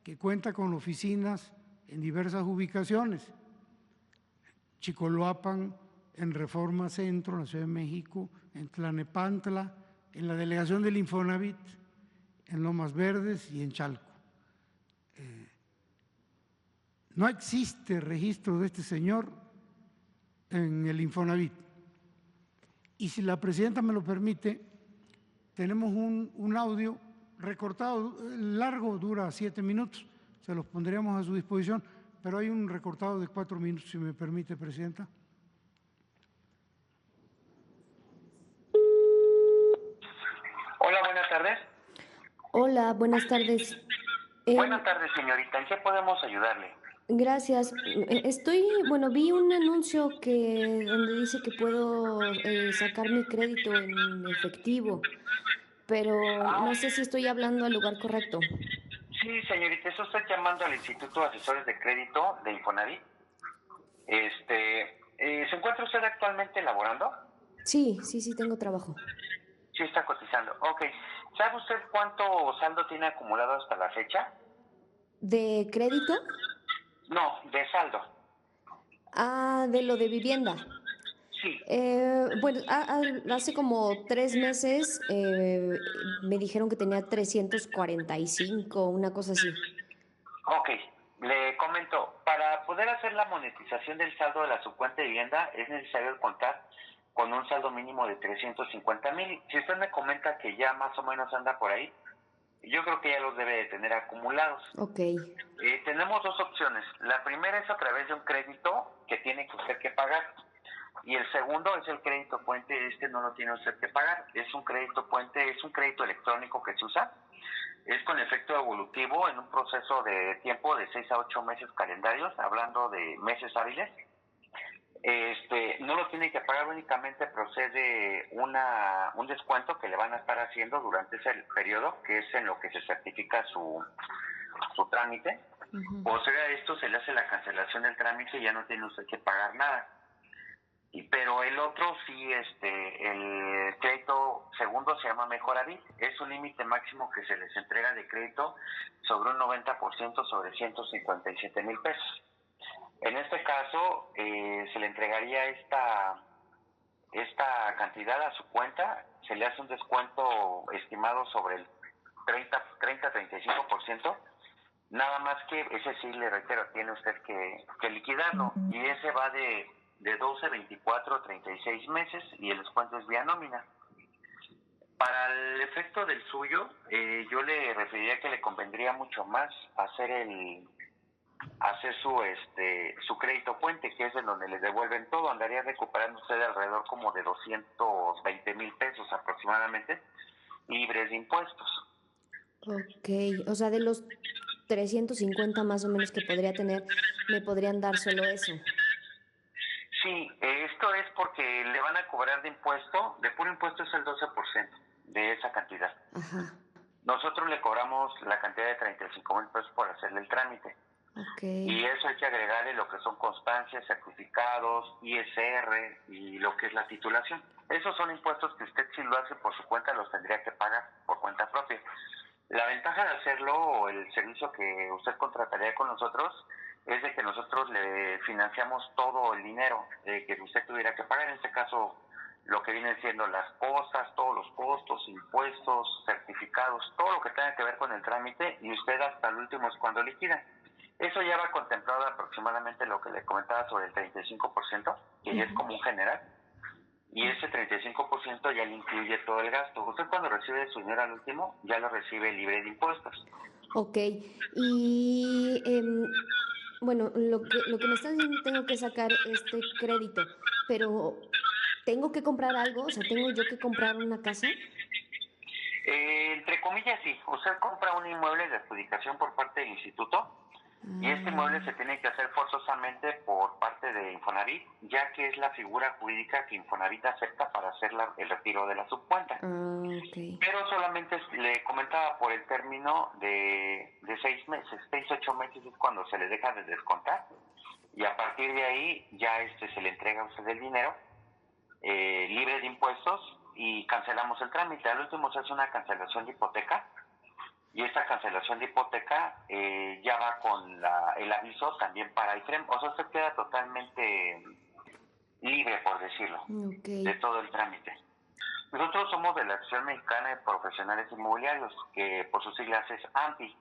que cuenta con oficinas en diversas ubicaciones: Chicoloapan, en Reforma Centro, en la Ciudad de México, en Tlanepantla, en la delegación del Infonavit, en Lomas Verdes y en Chalco. No existe registro de este señor en el Infonavit. Y si la presidenta me lo permite, tenemos un audio recortado, largo, dura 7 minutos, se los pondríamos a su disposición, pero hay un recortado de 4 minutos, si me permite, presidenta. Hola, buenas tardes. Hola, buenas tardes. Buenas tardes, señorita. ¿En qué podemos ayudarle? Gracias. Vi un anuncio donde dice que puedo sacar mi crédito en efectivo, pero no sé si estoy hablando al lugar correcto. Sí, señorita, eso está llamando al Instituto de Asesores de Crédito de Infonavit. ¿Se encuentra usted actualmente laborando? Sí, tengo trabajo. Sí, está cotizando. Ok. ¿Sabe usted cuánto saldo tiene acumulado hasta la fecha? ¿De crédito? No, de saldo. Ah, de lo de vivienda. Sí. Hace como 3 meses me dijeron que tenía 345, una cosa así. Ok, le comento, para poder hacer la monetización del saldo de la subcuenta de vivienda es necesario contar con un saldo mínimo de 350,000. Si usted me comenta que ya más o menos anda por ahí, yo creo que ya los debe de tener acumulados. Ok. Tenemos dos opciones. La primera es a través de un crédito que tiene que usted que pagar. Y el segundo es el crédito puente. No lo tiene usted que pagar. Es un crédito puente, es un crédito electrónico que se usa. Es con efecto evolutivo en un proceso de tiempo de 6 a 8 meses calendarios, hablando de meses hábiles. No lo tiene que pagar, únicamente procede un descuento que le van a estar haciendo durante ese periodo, que es en lo que se certifica su trámite. Posterior a esto se le hace la cancelación del trámite y ya no tiene usted que pagar nada. Pero el otro sí, el crédito segundo se llama Mejoravit. Es un límite máximo que se les entrega de crédito sobre un 90% sobre 157,000 pesos. En este caso, se le entregaría esta cantidad a su cuenta, se le hace un descuento estimado sobre el 30-35%, Nada más que ese sí, le reitero, tiene usted que liquidarlo, y ese va de 12, 24, 36 meses, y el descuento es vía nómina. Para el efecto del suyo, yo le referiría que le convendría mucho más hacer su crédito puente, que es en donde le devuelven todo. Andaría recuperando usted alrededor como de 220,000 pesos aproximadamente, libres de impuestos. Ok, o sea, de los 350 más o menos que podría tener, me podrían dar solo eso. Sí, esto es porque le van a cobrar de puro impuesto es el 12% de esa cantidad. Ajá. Nosotros le cobramos la cantidad de 35,000 pesos por hacerle el trámite. Okay. Y eso hay que agregarle lo que son constancias, certificados, ISR y lo que es la titulación. Esos son impuestos que usted, si lo hace por su cuenta, los tendría que pagar por cuenta propia. La ventaja de hacerlo, o el servicio que usted contrataría con nosotros, es de que nosotros le financiamos todo el dinero que usted tuviera que pagar. En este caso, lo que vienen siendo las cosas, todos los costos, impuestos, certificados, todo lo que tenga que ver con el trámite, y usted hasta el último es cuando liquida. Eso ya va contemplado aproximadamente lo que le comentaba sobre el 35%, que ya es común general, y ese 35% ya le incluye todo el gasto. Usted cuando recibe su dinero al último, ya lo recibe libre de impuestos. Ok, y bueno, lo que me estás diciendo, tengo que sacar este crédito, pero ¿tengo que comprar algo? O sea, ¿tengo yo que comprar una casa? Entre comillas, sí. Usted compra un inmueble de adjudicación por parte del instituto, y este inmueble se tiene que hacer forzosamente por parte de Infonavit, ya que es la figura jurídica que Infonavit acepta para hacer el retiro de la subcuenta. Okay. Pero solamente le comentaba por el término de 6 meses, 8 meses es cuando se le deja de descontar, y a partir de ahí ya se le entrega a usted el dinero libre de impuestos, y cancelamos el trámite. Al último se hace una cancelación de hipoteca, y esta cancelación de hipoteca ya va con el aviso también para IFREM. O sea, usted queda totalmente libre, por decirlo, de todo el trámite. Nosotros somos de la Asociación Mexicana de Profesionales Inmobiliarios, que por sus siglas es AMPI.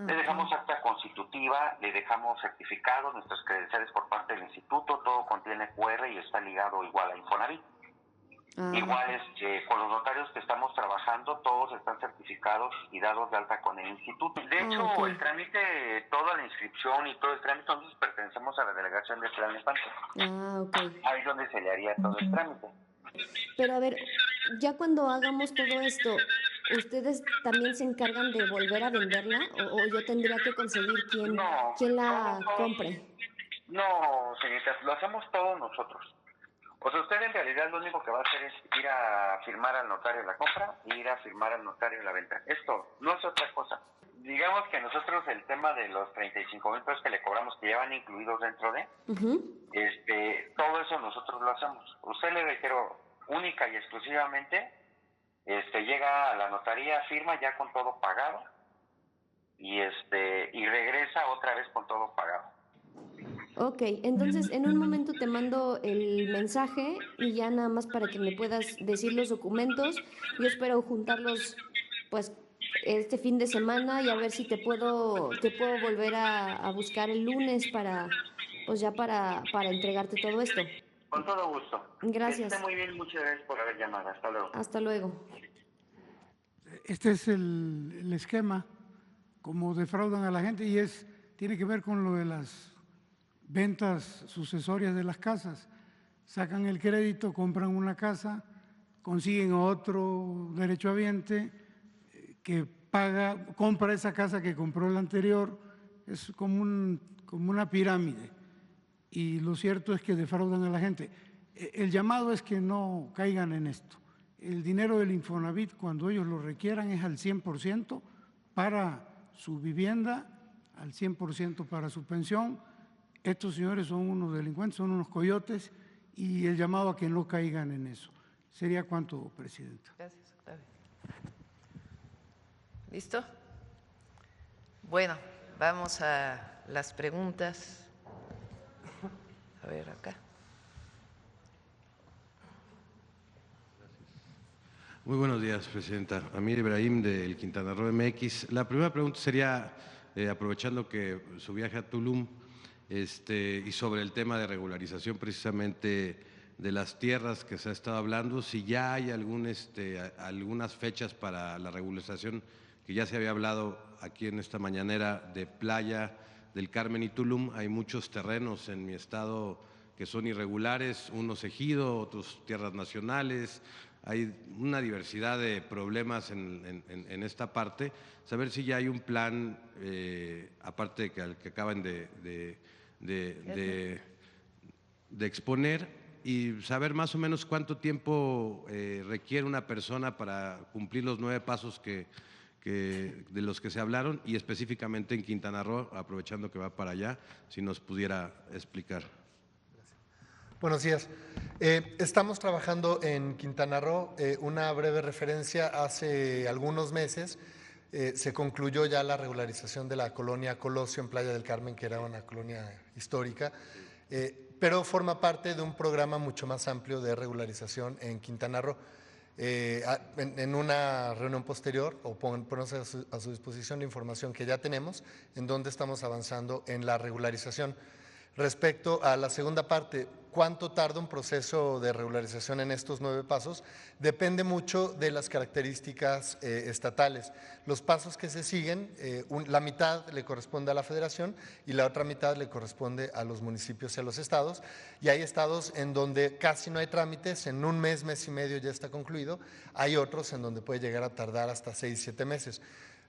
Le dejamos acta constitutiva, le dejamos certificados, nuestros credenciales por parte del instituto, todo contiene QR y está ligado igual a Infonavit. Igual con los notarios que estamos trabajando, todos están certificados y dados de alta con el instituto. De hecho, el trámite, toda la inscripción y todo el trámite, nosotros pertenecemos a la delegación de Tlalnepantla. Ahí es donde se le haría todo el trámite. Pero a ver, ya cuando hagamos todo esto, ¿ustedes también se encargan de volver a venderla o yo tendría que conseguir quién la compre? No, señorita, lo hacemos todos nosotros. O sea, usted en realidad lo único que va a hacer es ir a firmar al notario la compra y ir a firmar al notario la venta. Esto no es otra cosa. Digamos que nosotros el tema de los 35,000 pesos que le cobramos, que ya van incluidos dentro de, todo eso nosotros lo hacemos. Usted, le requiero única y exclusivamente, llega a la notaría, firma ya con todo pagado, y regresa otra vez con todo pagado. Ok, entonces en un momento te mando el mensaje y ya nada más para que me puedas decir los documentos. Yo espero juntarlos pues este fin de semana y a ver si te puedo volver a buscar el lunes para entregarte todo esto. Con todo gusto. Gracias. Está muy bien, muchas gracias por haber llamado. Hasta luego. Hasta luego. Este es el esquema, como defraudan a la gente, y tiene que ver con lo de las ventas sucesorias de las casas. Sacan el crédito, compran una casa, consiguen a otro derechohabiente que compra esa casa que compró el anterior. Es como una pirámide, y lo cierto es que defraudan a la gente. El llamado es que no caigan en esto. El dinero del Infonavit, cuando ellos lo requieran, es al 100% para su vivienda, al 100% para su pensión. Estos señores son unos delincuentes, son unos coyotes, y el llamado a que no caigan en eso. ¿Sería cuánto, Presidenta? Gracias, Octavio. ¿Listo? Bueno, vamos a las preguntas. A ver, acá. Muy buenos días, Presidenta. Amir Ibrahim, del Quintana Roo MX. La primera pregunta sería aprovechando que su viaje a Tulum, y sobre el tema de regularización precisamente de las tierras que se ha estado hablando, si ya hay algunas fechas para la regularización, que ya se había hablado aquí en esta mañanera de Playa del Carmen y Tulum. Hay muchos terrenos en mi estado que son irregulares, unos ejido, otros tierras nacionales. Hay una diversidad de problemas en esta parte. Saber si ya hay un plan, aparte de que acaban de exponer, y saber más o menos cuánto tiempo requiere una persona para cumplir los 9 pasos de los que se hablaron, y específicamente en Quintana Roo, aprovechando que va para allá, si nos pudiera explicar. Buenos días. Estamos trabajando en Quintana Roo. Una breve referencia: hace algunos meses se concluyó ya la regularización de la colonia Colosio en Playa del Carmen, que era una colonia histórica, pero forma parte de un programa mucho más amplio de regularización en Quintana Roo. En una reunión posterior, o ponemos a su disposición la información que ya tenemos, en donde estamos avanzando en la regularización. Respecto a la segunda parte, ¿cuánto tarda un proceso de regularización en estos 9 pasos? Depende mucho de las características estatales. Los pasos que se siguen, la mitad le corresponde a la Federación y la otra mitad le corresponde a los municipios y a los estados. Y hay estados en donde casi no hay trámites, en un mes, mes y medio ya está concluido. Hay otros en donde puede llegar a tardar hasta 6, 7 meses.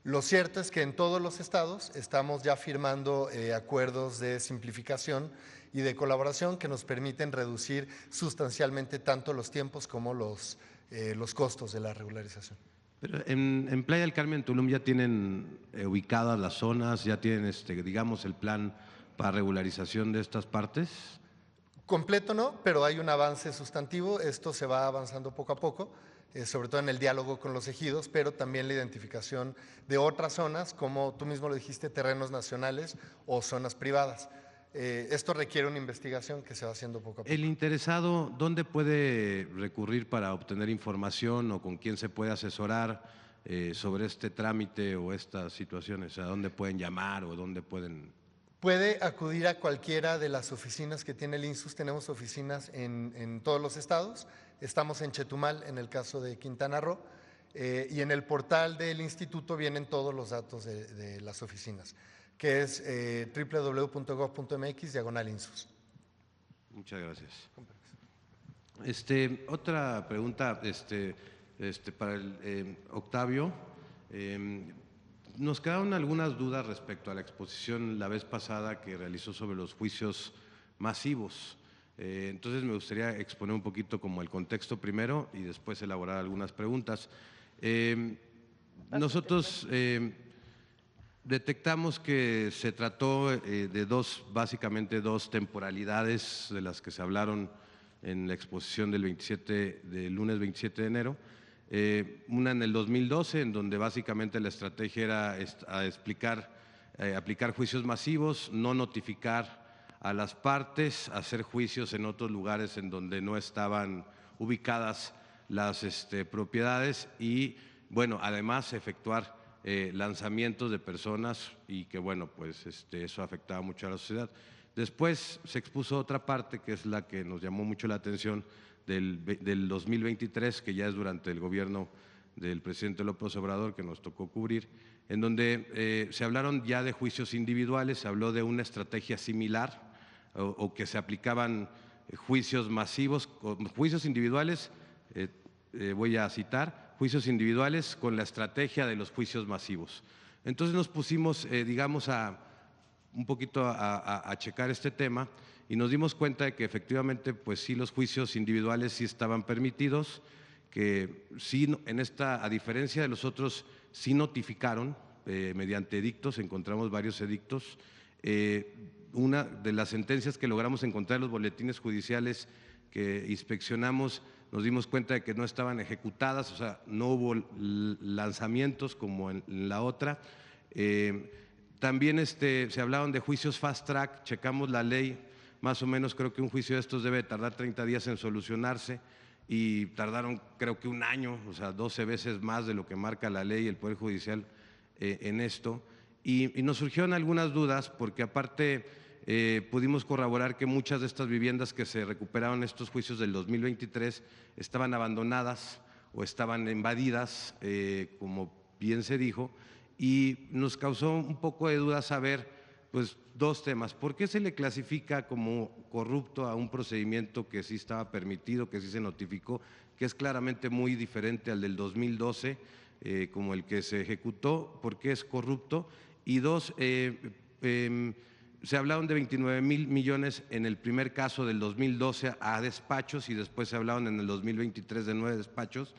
Lo cierto es que en todos los estados estamos ya firmando acuerdos de simplificación y de colaboración que nos permiten reducir sustancialmente tanto los tiempos como los costos de la regularización. Pero en Playa del Carmen, Tulum, ¿ya tienen ubicadas las zonas, ya tienen, digamos, el plan para regularización de estas partes? Completo no, pero hay un avance sustantivo. Esto se va avanzando poco a poco, sobre todo en el diálogo con los ejidos, pero también la identificación de otras zonas, como tú mismo lo dijiste, terrenos nacionales o zonas privadas. Esto requiere una investigación que se va haciendo poco a poco. El interesado, ¿dónde puede recurrir para obtener información o con quién se puede asesorar sobre este trámite o estas situaciones? ¿A dónde pueden llamar o dónde pueden...? Puede acudir a cualquiera de las oficinas que tiene el INSUS. Tenemos oficinas en todos los estados. Estamos en Chetumal, en el caso de Quintana Roo, y en el portal del instituto vienen todos los datos de las oficinas, que es www.gov.mx/INSUS. Muchas gracias. Otra pregunta para el Octavio. Nos quedaron algunas dudas respecto a la exposición la vez pasada que realizó sobre los juicios masivos. Entonces me gustaría exponer un poquito como el contexto primero y después elaborar algunas preguntas. Nosotros detectamos que se trató de básicamente dos temporalidades de las que se hablaron en la exposición del lunes 27 de enero. Una en el 2012, en donde básicamente la estrategia era aplicar juicios masivos, no notificar a las partes, hacer juicios en otros lugares en donde no estaban ubicadas las propiedades y, bueno, además efectuar lanzamientos de personas y que, bueno, pues eso afectaba mucho a la sociedad. Después se expuso otra parte que es la que nos llamó mucho la atención del 2023, que ya es durante el gobierno del presidente López Obrador, que nos tocó cubrir, en donde se hablaron ya de juicios individuales, se habló de una estrategia similar o que se aplicaban juicios masivos, juicios individuales, voy a citar, juicios individuales con la estrategia de los juicios masivos. Entonces nos pusimos, digamos, un poquito a checar este tema y nos dimos cuenta de que efectivamente, pues sí, los juicios individuales sí estaban permitidos, que sí, a diferencia de los otros, sí notificaron mediante edictos, encontramos varios edictos. Una de las sentencias que logramos encontrar en los boletines judiciales que inspeccionamos, nos dimos cuenta de que no estaban ejecutadas, o sea, no hubo lanzamientos como en la otra. También se hablaban de juicios fast track, checamos la ley, más o menos creo que un juicio de estos debe tardar 30 días en solucionarse y tardaron creo que un año, o sea, 12 veces más de lo que marca la ley y el Poder Judicial en esto. y nos surgieron algunas dudas porque aparte pudimos corroborar que muchas de estas viviendas que se recuperaron en estos juicios del 2023 estaban abandonadas o estaban invadidas, como bien se dijo, y nos causó un poco de duda saber pues dos temas. ¿Por qué se le clasifica como corrupto a un procedimiento que sí estaba permitido, que sí se notificó, que es claramente muy diferente al del 2012, como el que se ejecutó? ¿Por qué es corrupto? Y dos, se hablaron de 29,000 millones en el primer caso del 2012 a despachos y después se hablaron en el 2023 de 9 despachos,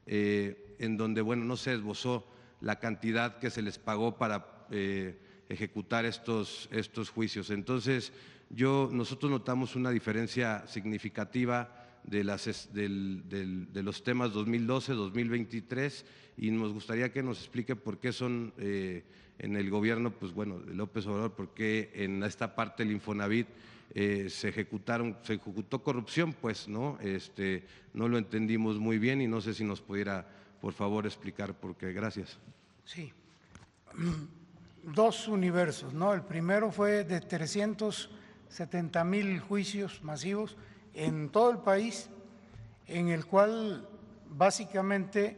en donde, bueno, no se esbozó la cantidad que se les pagó para ejecutar estos juicios. Entonces, nosotros notamos una diferencia significativa de los temas 2012, 2023, y nos gustaría que nos explique por qué son en el gobierno, pues bueno, de López Obrador, por qué en esta parte del Infonavit se ejecutó corrupción, pues, ¿no? No lo entendimos muy bien y no sé si nos pudiera, por favor, explicar por qué. Gracias. Sí. Dos universos, ¿no? El primero fue de 370,000 juicios masivos en todo el país, en el cual básicamente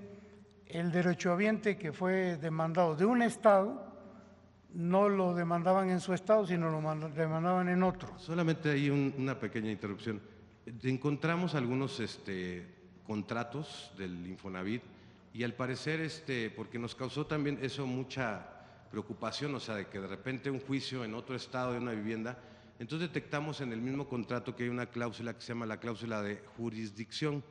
el derechohabiente que fue demandado de un estado no lo demandaban en su estado, sino lo demandaban en otro. Solamente hay una pequeña interrupción. Encontramos algunos contratos del Infonavit y al parecer, porque nos causó también eso mucha preocupación, o sea, de que de repente un juicio en otro estado de una vivienda, entonces detectamos en el mismo contrato que hay una cláusula que se llama la cláusula de jurisdicción,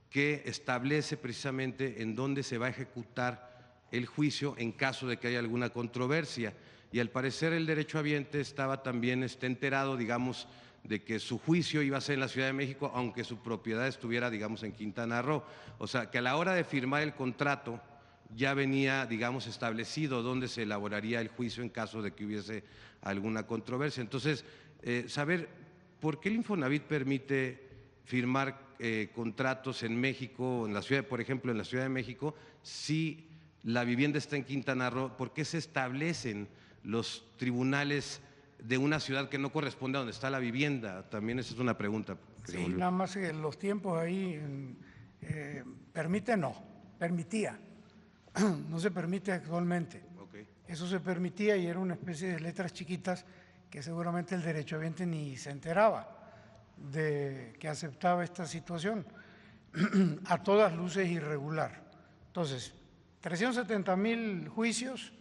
que establece precisamente en dónde se va a ejecutar el juicio en caso de que haya alguna controversia. Y al parecer el derechohabiente estaba también enterado, digamos, de que su juicio iba a ser en la Ciudad de México, aunque su propiedad estuviera, digamos, en Quintana Roo. O sea, que a la hora de firmar el contrato ya venía, digamos, establecido dónde se elaboraría el juicio en caso de que hubiese alguna controversia. Entonces, saber por qué el Infonavit permite firmar contratos en México, en la ciudad, por ejemplo, en la Ciudad de México, si la vivienda está en Quintana Roo, ¿por qué se establecen los tribunales de una ciudad que no corresponde a donde está la vivienda? También esa es una pregunta. Sí, nada más que los tiempos ahí permitía, no se permite actualmente. Okay. Eso se permitía y era una especie de letras chiquitas que seguramente el derechohabiente ni se enteraba de que aceptaba esta situación, a todas luces irregular. Entonces, 370,000 juicios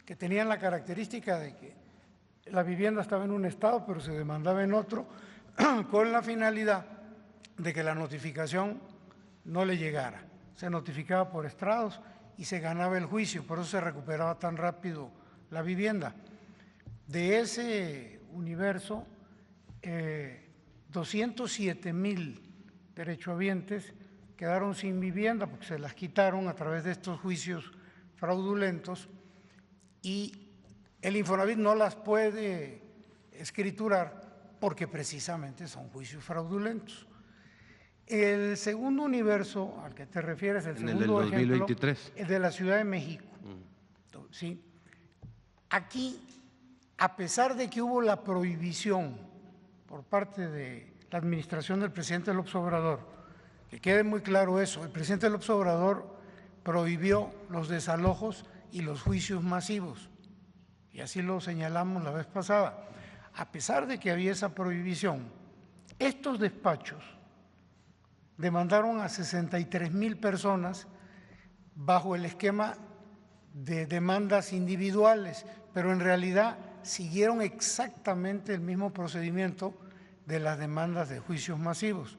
que tenían la característica de que la vivienda estaba en un estado pero se demandaba en otro, con la finalidad de que la notificación no le llegara. Se notificaba por estrados y se ganaba el juicio, por eso se recuperaba tan rápido la vivienda. De ese universo, 207,000 derechohabientes quedaron sin vivienda porque se las quitaron a través de estos juicios fraudulentos y el Infonavit no las puede escriturar porque precisamente son juicios fraudulentos. El segundo universo al que te refieres, el segundo ejemplo, 2023. el de la Ciudad de México. ¿Sí? Aquí, a pesar de que hubo la prohibición por parte de la administración del presidente López Obrador, que quede muy claro eso, el presidente López Obrador prohibió los desalojos y los juicios masivos, y así lo señalamos la vez pasada. A pesar de que había esa prohibición, estos despachos demandaron a 63,000 personas bajo el esquema de demandas individuales, pero en realidad siguieron exactamente el mismo procedimiento de las demandas de juicios masivos.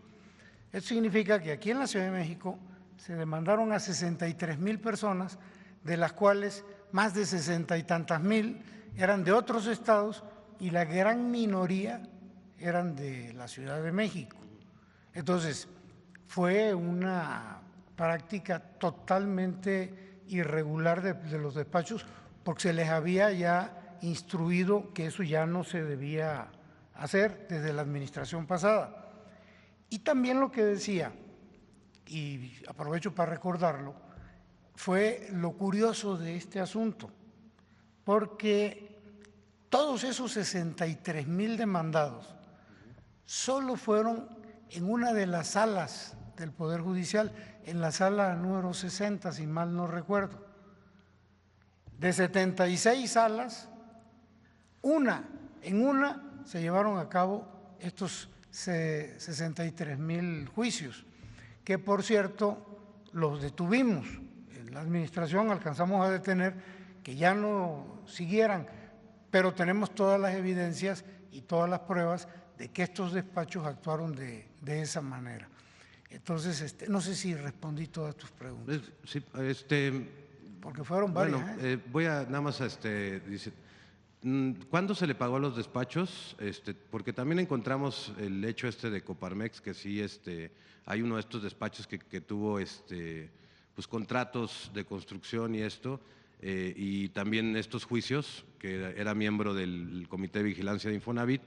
Esto significa que aquí en la Ciudad de México se demandaron a 63,000 personas, de las cuales más de 60 y tantas mil eran de otros estados y la gran minoría eran de la Ciudad de México. Entonces, fue una práctica totalmente irregular de los despachos porque se les había ya instruido que eso ya no se debía hacer desde la administración pasada. Y también lo que decía, y aprovecho para recordarlo, fue lo curioso de este asunto, porque todos esos 63,000 demandados solo fueron en una de las salas del Poder Judicial, en la sala número 60, si mal no recuerdo. De 76 salas, en una se llevaron a cabo estos 63,000 juicios, que por cierto los detuvimos. En la administración alcanzamos a detener que ya no siguieran, pero tenemos todas las evidencias y todas las pruebas de que estos despachos actuaron de esa manera. Entonces, no sé si respondí todas tus preguntas. Sí, porque fueron varias. Bueno, voy a nada más, dice, ¿cuándo se le pagó a los despachos? Porque también encontramos el hecho de Coparmex, que sí, hay uno de estos despachos que tuvo, pues contratos de construcción y esto, y también estos juicios, que era miembro del Comité de Vigilancia de Infonavit.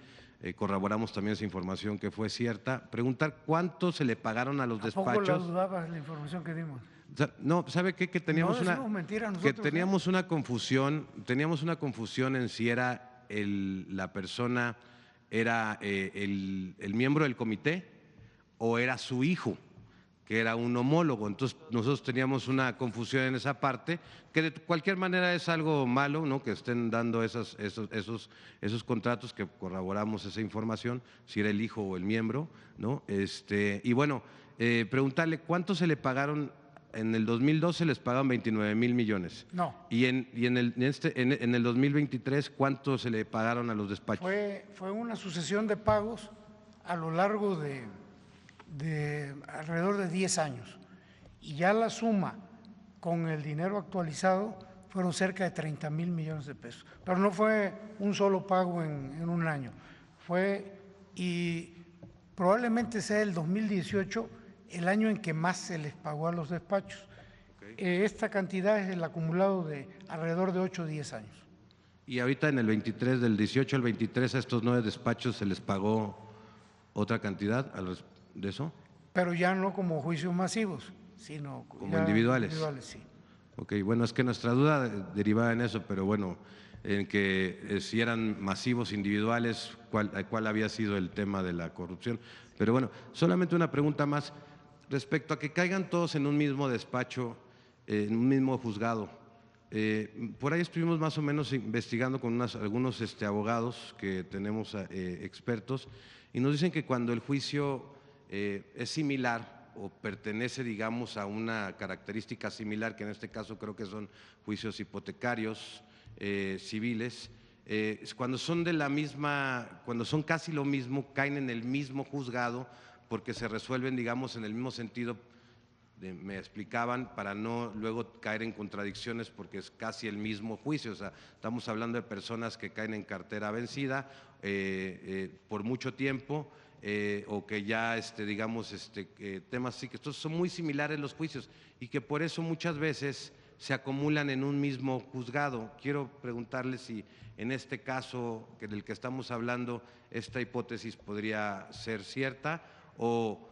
Corroboramos también esa información que fue cierta. Preguntar cuánto se le pagaron a los despachos. ¿A poco la dudabas la información que dimos? O sea, no, ¿sabe qué? Que teníamos nosotros, una confusión, en si era la persona, era el miembro del comité o era su hijo, que era un homólogo. Entonces nosotros teníamos una confusión en esa parte, que de cualquier manera es algo malo, ¿no? Que estén dando esos contratos, que corroboramos esa información, si era el hijo o el miembro, ¿no? Y bueno, preguntarle cuánto se le pagaron. En el 2012 les pagaron 29,000 millones. No. Y en el 2023, ¿cuánto se le pagaron a los despachos? Fue una sucesión de pagos a lo largo de alrededor de 10 años. Y ya la suma con el dinero actualizado fueron cerca de 30,000 millones de pesos. Pero no fue un solo pago en un año. Y probablemente sea el 2018 el año en que más se les pagó a los despachos. Okay. Esta cantidad es el acumulado de alrededor de 8 o 10 años. Y ahorita en el 23, del 18 al 23, a estos 9 despachos se les pagó otra cantidad de eso. Pero ya no como juicios masivos, sino como individuales. Sí. Ok, bueno, es que nuestra duda derivaba en eso, pero bueno, en que si eran masivos, individuales, cuál había sido el tema de la corrupción. Pero bueno, solamente una pregunta más. Respecto a que caigan todos en un mismo despacho, en un mismo juzgado, por ahí estuvimos más o menos investigando con algunos abogados que tenemos expertos, y nos dicen que cuando el juicio es similar o pertenece, digamos, a una característica similar, que en este caso creo que son juicios hipotecarios, civiles, cuando son cuando son casi lo mismo, caen en el mismo juzgado, porque se resuelven, digamos, en el mismo sentido, me explicaban, para no luego caer en contradicciones, porque es casi el mismo juicio. O sea, estamos hablando de personas que caen en cartera vencida por mucho tiempo, o que ya, digamos, temas así, que estos son muy similares los juicios y que por eso muchas veces se acumulan en un mismo juzgado. Quiero preguntarle si en este caso del que estamos hablando, esta hipótesis podría ser cierta, o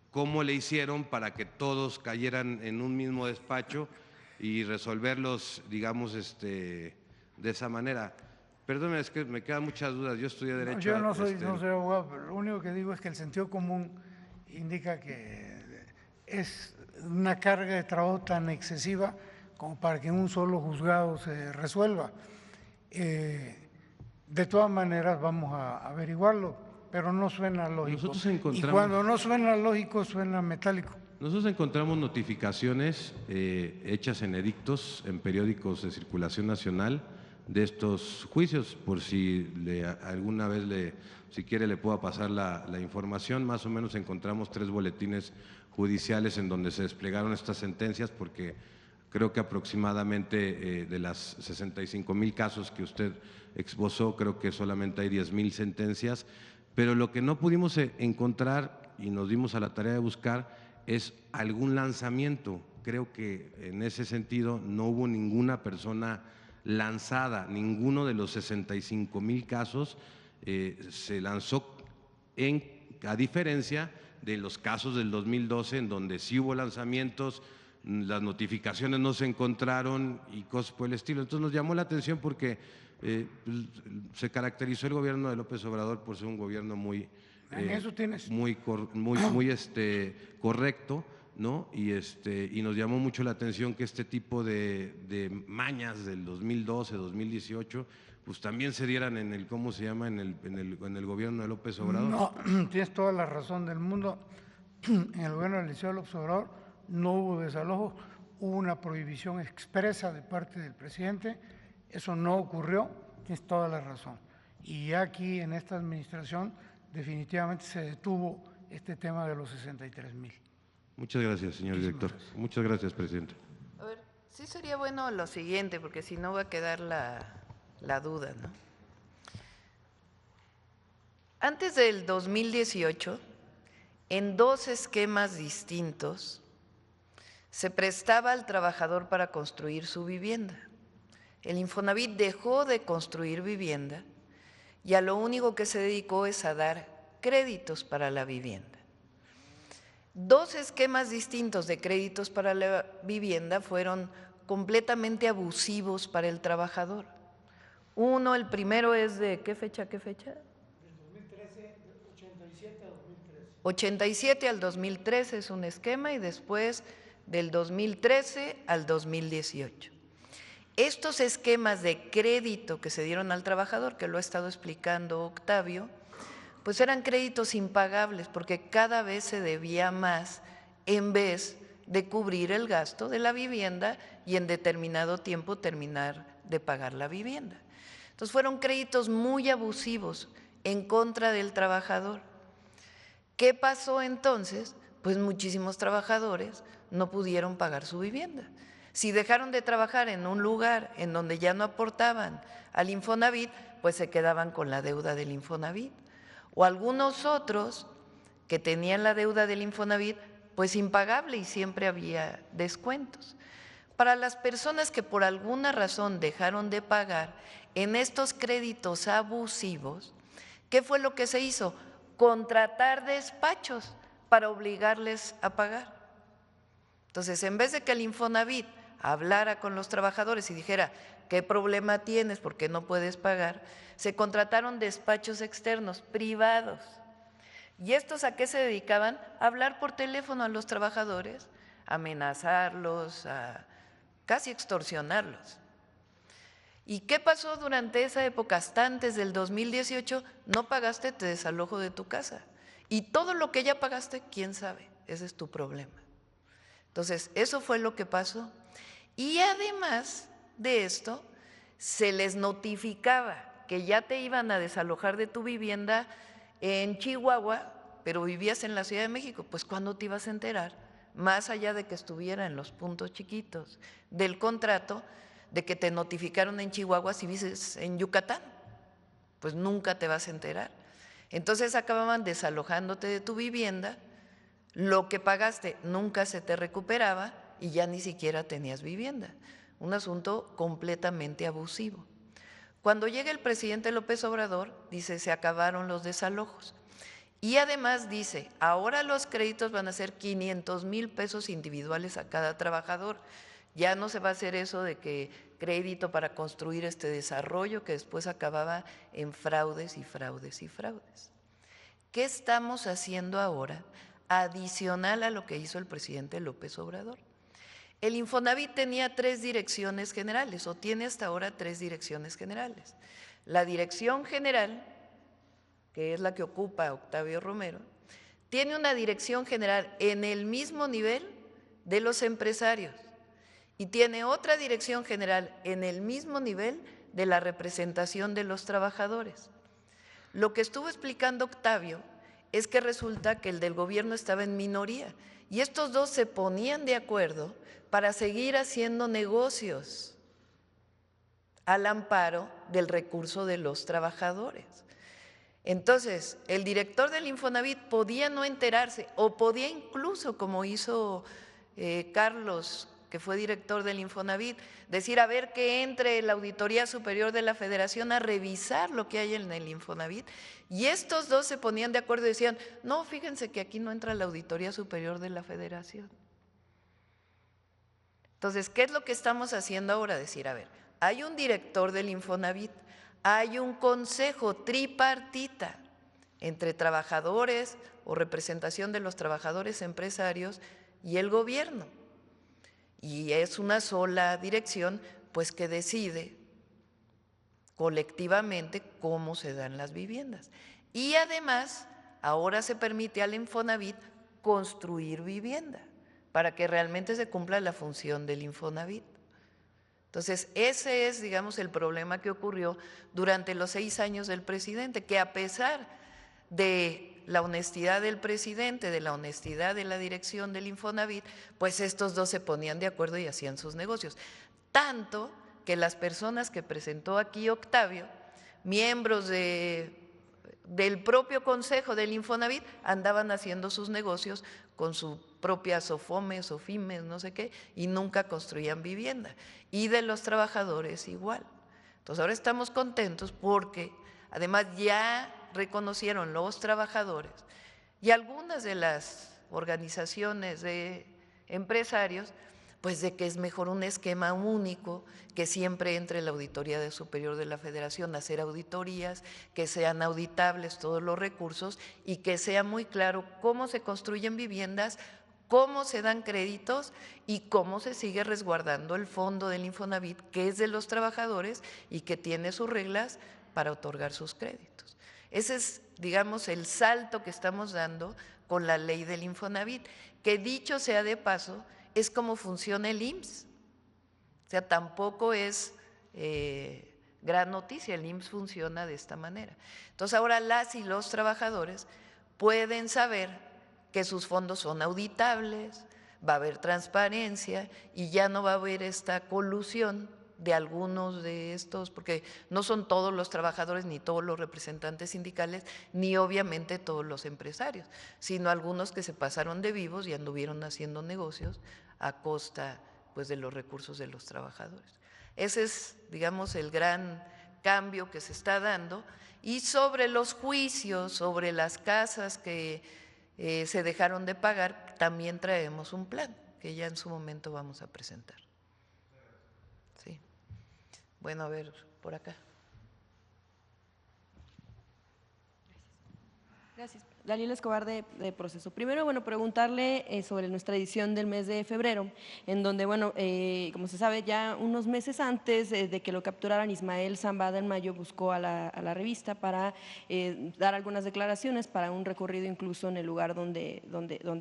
cómo le hicieron para que todos cayeran en un mismo despacho y resolverlos, digamos, de esa manera. Perdóneme, es que me quedan muchas dudas. Yo estudié Derecho. Yo no soy abogado, pero lo único que digo es que el sentido común indica que es una carga de trabajo tan excesiva como para que en un solo juzgado se resuelva. De todas maneras vamos a averiguarlo, pero no suena lógico. Y cuando no suena lógico, suena metálico. Nosotros encontramos notificaciones hechas en edictos, en periódicos de circulación nacional, de estos juicios, por si alguna vez, si quiere, le puedo pasar la información. Más o menos encontramos 3 boletines judiciales en donde se desplegaron estas sentencias, porque creo que aproximadamente de las 65,000 casos que usted esbozó, creo que solamente hay 10,000 sentencias, pero lo que no pudimos encontrar y nos dimos a la tarea de buscar es algún lanzamiento. Creo que en ese sentido no hubo ninguna persona lanzada, ninguno de los 65,000 casos se lanzó, a diferencia de los casos del 2012, en donde sí hubo lanzamientos, las notificaciones no se encontraron y cosas por el estilo. Entonces nos llamó la atención porque se caracterizó el gobierno de López Obrador por ser un gobierno muy correcto, ¿no? Y nos llamó mucho la atención que este tipo de mañas del 2012, 2018, pues también se dieran en el, ¿cómo se llama?, en el gobierno de López Obrador. No, tienes toda la razón del mundo. En el gobierno del Liceo López Obrador no hubo desalojos, hubo una prohibición expresa de parte del presidente, eso no ocurrió, tienes toda la razón. Y aquí en esta administración definitivamente se detuvo este tema de los 63,000. Muchas gracias, señor director. Muchas gracias, presidente. A ver, sí sería bueno lo siguiente, porque si no va a quedar la duda, ¿no? Antes del 2018, en 2 esquemas distintos, se prestaba al trabajador para construir su vivienda. El Infonavit dejó de construir vivienda y a lo único que se dedicó es a dar créditos para la vivienda. 2 esquemas distintos de créditos para la vivienda fueron completamente abusivos para el trabajador. Uno, el primero es de ¿qué fecha? ¿Qué fecha? Del 2013, 87 a 2013. 87 al 2013 es un esquema y después del 2013 al 2018. Estos esquemas de crédito que se dieron al trabajador, que lo ha estado explicando Octavio, pues eran créditos impagables porque cada vez se debía más en vez de cubrir el gasto de la vivienda y en determinado tiempo terminar de pagar la vivienda. Entonces fueron créditos muy abusivos en contra del trabajador. ¿Qué pasó entonces? Pues muchísimos trabajadores no pudieron pagar su vivienda. Si dejaron de trabajar en un lugar en donde ya no aportaban al Infonavit, pues se quedaban con la deuda del Infonavit. O algunos otros que tenían la deuda del Infonavit, pues impagable y siempre había descuentos. Para las personas que por alguna razón dejaron de pagar en estos créditos abusivos, ¿qué fue lo que se hizo? Contratar despachos para obligarles a pagar. Entonces, en vez de que el Infonavit hablara con los trabajadores y dijera, ¿qué problema tienes? ¿Por qué no puedes pagar? Se contrataron despachos externos, privados. ¿Y estos a qué se dedicaban? A hablar por teléfono a los trabajadores, a amenazarlos, a casi extorsionarlos. ¿Y qué pasó durante esa época? Hasta antes del 2018, no pagaste, te desalojo de tu casa. Y todo lo que ya pagaste, quién sabe, ese es tu problema. Entonces, eso fue lo que pasó. Y además de esto, se les notificaba que ya te iban a desalojar de tu vivienda en Chihuahua, pero vivías en la Ciudad de México, pues ¿cuándo te ibas a enterar? Más allá de que estuviera en los puntos chiquitos del contrato, de que te notificaron en Chihuahua si vives en Yucatán, pues nunca te vas a enterar. Entonces acababan desalojándote de tu vivienda, lo que pagaste nunca se te recuperaba y ya ni siquiera tenías vivienda. Un asunto completamente abusivo. Cuando llega el presidente López Obrador, dice, se acabaron los desalojos. Y además dice, ahora los créditos van a ser 500,000 pesos individuales a cada trabajador. Ya no se va a hacer eso de que crédito para construir este desarrollo que después acababa en fraudes y fraudes y fraudes. ¿Qué estamos haciendo ahora adicional a lo que hizo el presidente López Obrador? El Infonavit tenía 3 direcciones generales, o tiene hasta ahora 3 direcciones generales. La dirección general, que es la que ocupa Octavio Romero, tiene una dirección general en el mismo nivel de los empresarios y tiene otra dirección general en el mismo nivel de la representación de los trabajadores. Lo que estuvo explicando Octavio es que resulta que el del gobierno estaba en minoría y estos dos se ponían de acuerdo para seguir haciendo negocios al amparo del recurso de los trabajadores. Entonces, el director del Infonavit podía no enterarse o podía incluso, como hizo Carlos, que fue director del Infonavit, decir a ver que entre la Auditoría Superior de la Federación a revisar lo que hay en el Infonavit, y estos dos se ponían de acuerdo y decían, no, fíjense que aquí no entra la Auditoría Superior de la Federación. Entonces, ¿qué es lo que estamos haciendo ahora? Decir, a ver, hay un director del Infonavit, hay un consejo tripartita entre trabajadores o representación de los trabajadores empresarios y el gobierno. Y es una sola dirección, pues, que decide colectivamente cómo se dan las viviendas. Y además, ahora se permite al Infonavit construir vivienda para que realmente se cumpla la función del Infonavit. Entonces, ese es, digamos, el problema que ocurrió durante los 6 años del presidente, que a pesar de la honestidad del presidente, de la honestidad de la dirección del Infonavit, pues estos dos se ponían de acuerdo y hacían sus negocios. Tanto que las personas que presentó aquí Octavio, miembros del propio consejo del Infonavit, andaban haciendo sus negocios con su propia SOFOMES, SOFIMES, no sé qué, y nunca construían vivienda. Y de los trabajadores igual. Entonces ahora estamos contentos porque además ya reconocieron los trabajadores y algunas de las organizaciones de empresarios, pues de que es mejor un esquema único, que siempre entre la Auditoría Superior de la Federación a hacer auditorías, que sean auditables todos los recursos y que sea muy claro cómo se construyen viviendas, cómo se dan créditos y cómo se sigue resguardando el fondo del Infonavit, que es de los trabajadores y que tiene sus reglas para otorgar sus créditos. Ese es, digamos, el salto que estamos dando con la ley del Infonavit, que dicho sea de paso, es como funciona el IMSS. O sea, tampoco es gran noticia, el IMSS funciona de esta manera. Entonces ahora las y los trabajadores pueden saber que sus fondos son auditables, va a haber transparencia y ya no va a haber esta colusión de algunos de estos, porque no son todos los trabajadores ni todos los representantes sindicales, ni obviamente todos los empresarios, sino algunos que se pasaron de vivos y anduvieron haciendo negocios a costa, pues, de los recursos de los trabajadores. Ese es, digamos, el gran cambio que se está dando. Y sobre los juicios, sobre las casas que se dejaron de pagar, también traemos un plan que ya en su momento vamos a presentar. Sí. Bueno, a ver, por acá. Gracias. Daniela Escobar de Proceso. Primero, bueno, preguntarle sobre nuestra edición del mes de febrero, en donde, bueno, como se sabe, ya unos meses antes de que lo capturaran, Ismael Zambada en mayo buscó a la revista para dar algunas declaraciones para un recorrido incluso en el lugar donde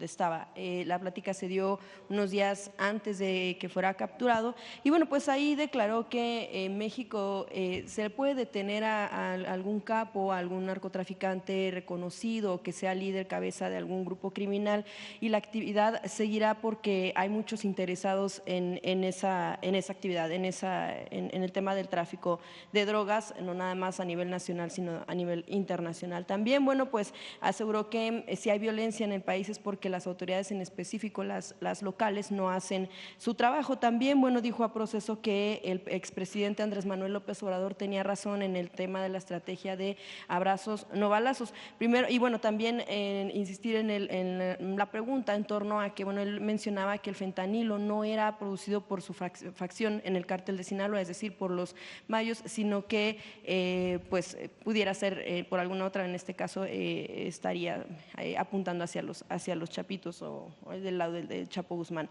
estaba. La plática se dio unos días antes de que fuera capturado y, bueno, pues ahí declaró que en México se le puede detener a algún capo, a algún narcotraficante reconocido que sea líder, cabeza de algún grupo criminal, y la actividad seguirá porque hay muchos interesados en esa actividad, en el tema del tráfico de drogas, no nada más a nivel nacional, sino a nivel internacional. También, bueno, pues aseguró que si hay violencia en el país es porque las autoridades, en específico las locales, no hacen su trabajo. También, bueno, dijo a Proceso que el expresidente Andrés Manuel López Obrador tenía razón en el tema de la estrategia de abrazos, no balazos. Primero, y bueno, también insistir en la pregunta en torno a que, bueno, él mencionaba que el fentanilo no era producido por su facción en el cártel de Sinaloa, es decir, por los mayos, sino que pues pudiera ser por alguna otra, en este caso estaría apuntando hacia los chapitos o del lado del Chapo Guzmán.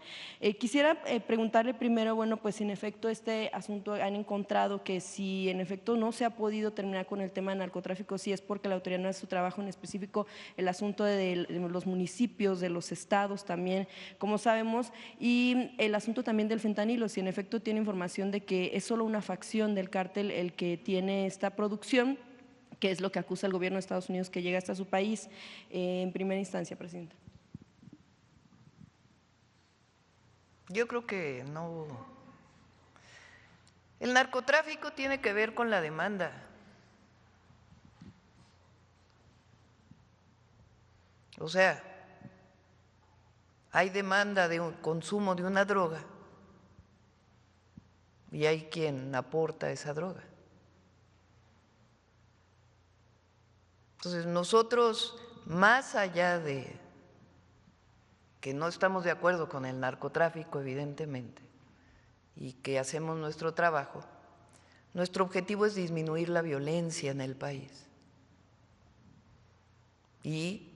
Quisiera preguntarle primero, bueno, pues si en efecto este asunto han encontrado que si en efecto no se ha podido terminar con el tema de narcotráfico, si es porque la autoridad no hace su trabajo, en específico el asunto de los municipios, de los estados también, como sabemos, y el asunto también del fentanilo, si en efecto tiene información de que es solo una facción del cártel el que tiene esta producción, que es lo que acusa el gobierno de Estados Unidos que llega hasta su país en primera instancia, Presidenta. Yo creo que no. El narcotráfico tiene que ver con la demanda. O sea, hay demanda de un consumo de una droga y hay quien aporta esa droga. Entonces nosotros, más allá de que no estamos de acuerdo con el narcotráfico, evidentemente, y que hacemos nuestro trabajo, nuestro objetivo es disminuir la violencia en el país. Y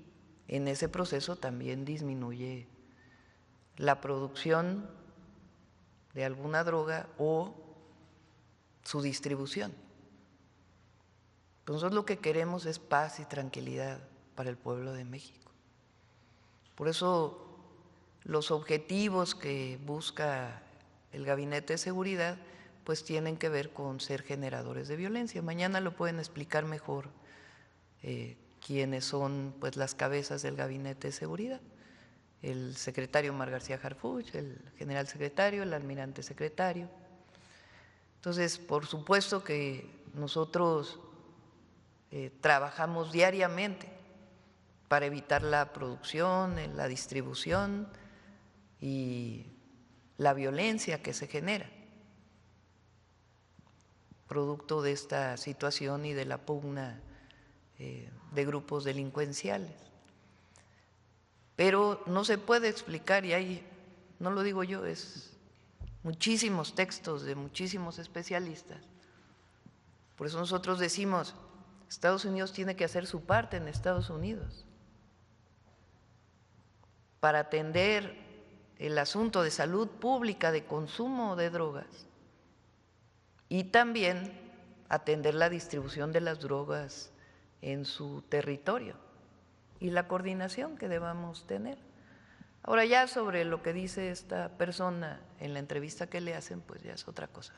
en ese proceso también disminuye la producción de alguna droga o su distribución. Pues nosotros lo que queremos es paz y tranquilidad para el pueblo de México. Por eso los objetivos que busca el Gabinete de Seguridad pues tienen que ver con ser generadores de violencia. Mañana lo pueden explicar mejor quiénes son pues las cabezas del Gabinete de Seguridad. El secretario Omar García Harfuch, el general secretario, el almirante secretario. Entonces, por supuesto que nosotros trabajamos diariamente para evitar la producción, la distribución y la violencia que se genera producto de esta situación y de la pugna de grupos delincuenciales. Pero no se puede explicar, y hay, no lo digo yo, es muchísimos textos de muchísimos especialistas. Por eso nosotros decimos, Estados Unidos tiene que hacer su parte en Estados Unidos para atender el asunto de salud pública, de consumo de drogas, y también atender la distribución de las drogas en su territorio y la coordinación que debamos tener. Ahora ya sobre lo que dice esta persona en la entrevista que le hacen, pues ya es otra cosa.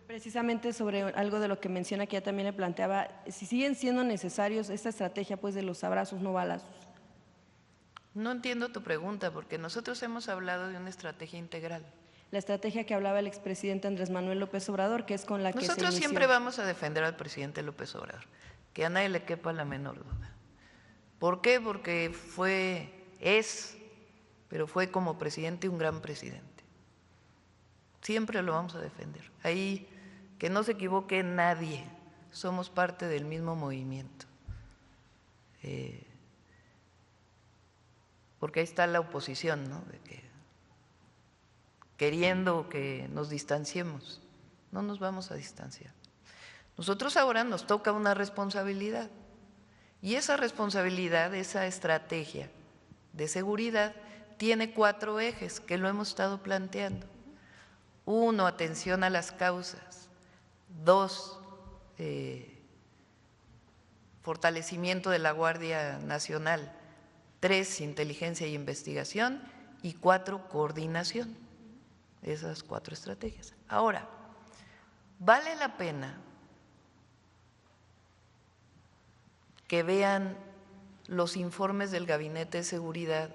Precisamente sobre algo de lo que menciona, que ya también le planteaba, si siguen siendo necesarios esta estrategia pues de los abrazos no balazos. No entiendo tu pregunta, porque nosotros hemos hablado de una estrategia integral. La estrategia que hablaba el expresidente Andrés Manuel López Obrador, que es con la que se Nosotros inició. siempre vamos a defender al presidente López Obrador, que a nadie le quepa la menor duda. ¿Por qué? Porque pero fue como presidente un gran presidente. Siempre lo vamos a defender. Ahí que no se equivoque nadie, somos parte del mismo movimiento. Porque ahí está la oposición, ¿no? De que queriendo que nos distanciemos, no nos vamos a distanciar. Nosotros ahora nos toca una responsabilidad, y esa responsabilidad, esa estrategia de seguridad tiene 4 ejes que lo hemos estado planteando. 1, atención a las causas. 2, fortalecimiento de la Guardia Nacional. 3, inteligencia y investigación. Y 4, coordinación. Esas 4 estrategias. Ahora, vale la pena que vean los informes del Gabinete de Seguridad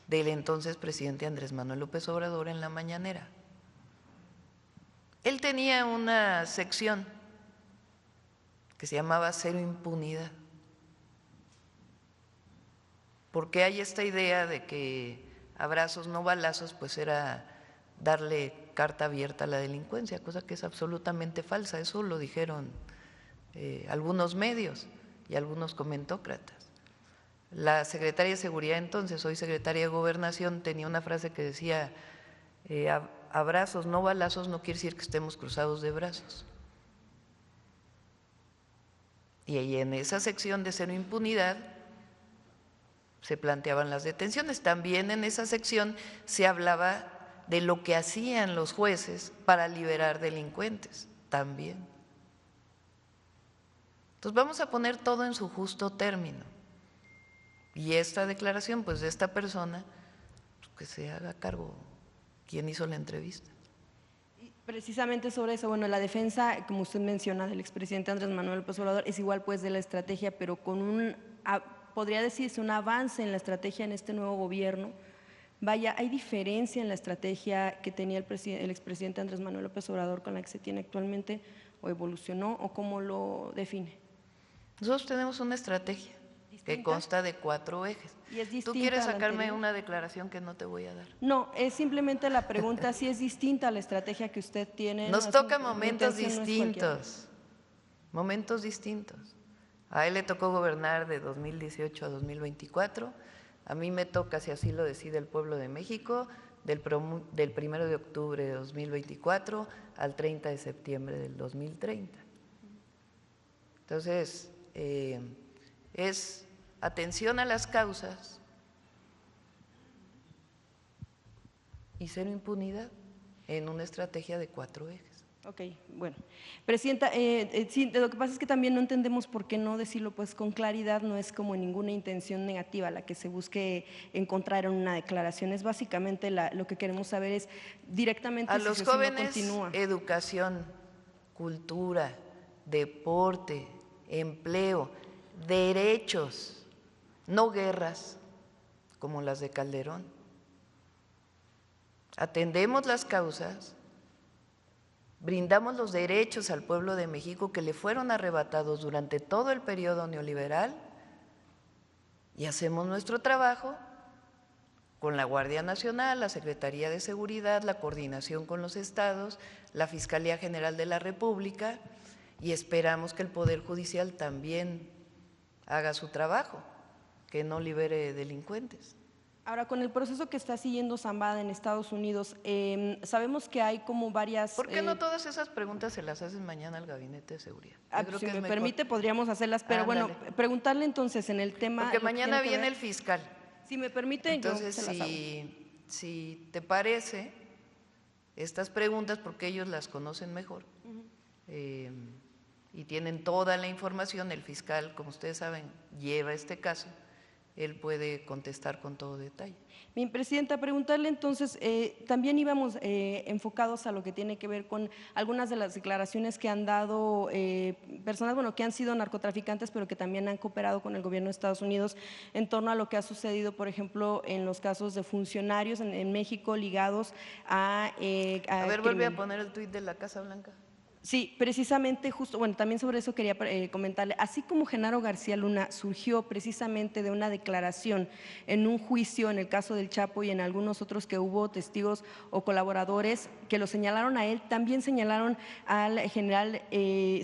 del entonces presidente Andrés Manuel López Obrador en la mañanera. Él tenía una sección que se llamaba Cero Impunidad, porque hay esta idea de que abrazos no balazos pues era darle carta abierta a la delincuencia, cosa que es absolutamente falsa. Eso lo dijeron algunos medios y algunos comentócratas. La secretaria de Seguridad entonces, hoy secretaria de Gobernación, tenía una frase que decía, abrazos, no balazos, no quiere decir que estemos cruzados de brazos. Y ahí en esa sección de Cero Impunidad se planteaban las detenciones. También en esa sección se hablaba de lo que hacían los jueces para liberar delincuentes, también. Entonces vamos a poner todo en su justo término. Y esta declaración, pues de esta persona, pues, que se haga cargo quien hizo la entrevista. Y precisamente sobre eso, bueno, la defensa, como usted menciona, del expresidente Andrés Manuel López Obrador es igual pues de la estrategia, pero con podría decirse un avance en la estrategia en este nuevo gobierno. Vaya, ¿hay diferencia en la estrategia que tenía el expresidente Andrés Manuel López Obrador con la que se tiene actualmente, o evolucionó, o cómo lo define? Nosotros tenemos una estrategia que consta de 4 ejes. ¿Y es distinta? ¿Tú quieres a la sacarme anterior? una declaración que no te voy a dar? No, es simplemente la pregunta si es distinta a la estrategia que usted tiene. Nos no, toca la momentos intención no es distintos, momentos distintos. A él le tocó gobernar de 2018 a 2024, A mí me toca, si así lo decide el pueblo de México, del 1 de octubre de 2024 al 30 de septiembre del 2030. Entonces, es atención a las causas y cero impunidad en una estrategia de 4 ejes. Ok, bueno. Presidenta, sí, lo que pasa es que también no entendemos por qué no decirlo pues con claridad, no es como ninguna intención negativa la que se busque encontrar en una declaración, es básicamente lo que queremos saber es directamente a si los Socino jóvenes, continúa. Educación, cultura, deporte, empleo, derechos, no guerras como las de Calderón. Atendemos las causas, brindamos los derechos al pueblo de México que le fueron arrebatados durante todo el periodo neoliberal y hacemos nuestro trabajo con la Guardia Nacional, la Secretaría de Seguridad, la coordinación con los estados, la Fiscalía General de la República, y esperamos que el Poder Judicial también haga su trabajo, que no libere delincuentes. Ahora, con el proceso que está siguiendo Zambada en Estados Unidos, sabemos que hay como varias… ¿Por qué no todas esas preguntas se las hacen mañana al Gabinete de Seguridad? Si me permite, podríamos hacerlas, pero bueno, preguntarle entonces en el tema… Porque mañana viene el fiscal. Si me permite, entonces, yo se las hago. Si te parece, estas preguntas, porque ellos las conocen mejor, y tienen toda la información, el fiscal, como ustedes saben, lleva este caso, él puede contestar con todo detalle. Bien, Presidenta, preguntarle entonces, también íbamos enfocados a lo que tiene que ver con algunas de las declaraciones que han dado personas, bueno, que han sido narcotraficantes, pero que también han cooperado con el gobierno de Estados Unidos en torno a lo que ha sucedido, por ejemplo, en los casos de funcionarios en México ligados a ver, vuelve a poner el tuit de la Casa Blanca. Sí, precisamente justo, bueno, también sobre eso quería comentarle, así como Genaro García Luna surgió precisamente de una declaración en un juicio en el caso del Chapo y en algunos otros que hubo testigos o colaboradores que lo señalaron a él, también señalaron al general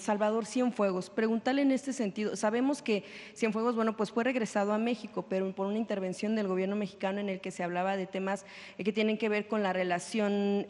Salvador Cienfuegos. Preguntarle en este sentido, sabemos que Cienfuegos, bueno, pues fue regresado a México, pero por una intervención del gobierno mexicano en el que se hablaba de temas que tienen que ver con la relación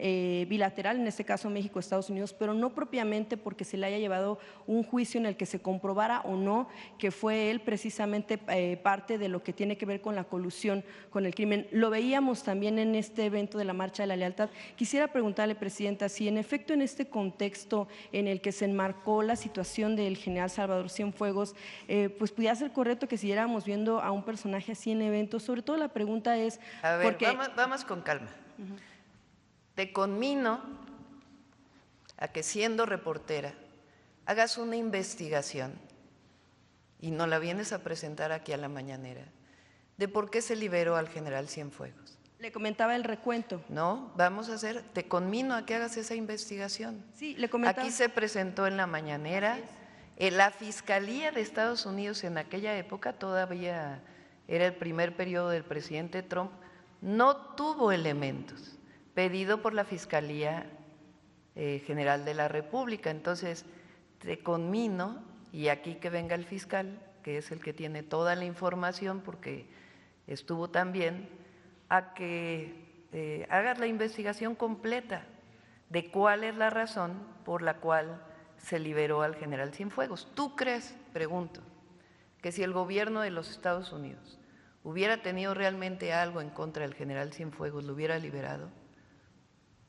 bilateral, en este caso México-Estados Unidos, pero no propiamente porque se le haya llevado un juicio en el que se comprobara o no que fue él precisamente parte de lo que tiene que ver con la colusión con el crimen. Lo veíamos también en este evento de la Marcha de la Lealtad. Quisiera preguntarle, Presidenta, si en efecto en este contexto en el que se enmarcó la situación del general Salvador Cienfuegos, pues pudiera ser correcto que siguiéramos viendo a un personaje así en eventos. Sobre todo la pregunta es… A ver, vamos con calma. Te conmino a que siendo reportera hagas una investigación y no la vienes a presentar aquí a la mañanera de por qué se liberó al general Cienfuegos. Le comentaba el recuento. No, vamos a hacer, te conmino a que hagas esa investigación. Sí, le comentaba. Aquí se presentó en la mañanera, la Fiscalía de Estados Unidos en aquella época, todavía era el primer periodo del presidente Trump, no tuvo elementos, pedido por la Fiscalía General de la República. Entonces, te conmino, y aquí que venga el fiscal, que es el que tiene toda la información porque estuvo también, a que hagas la investigación completa de cuál es la razón por la cual se liberó al general Cienfuegos. ¿Tú crees, pregunto, que si el gobierno de los Estados Unidos hubiera tenido realmente algo en contra del general Cienfuegos, lo hubiera liberado?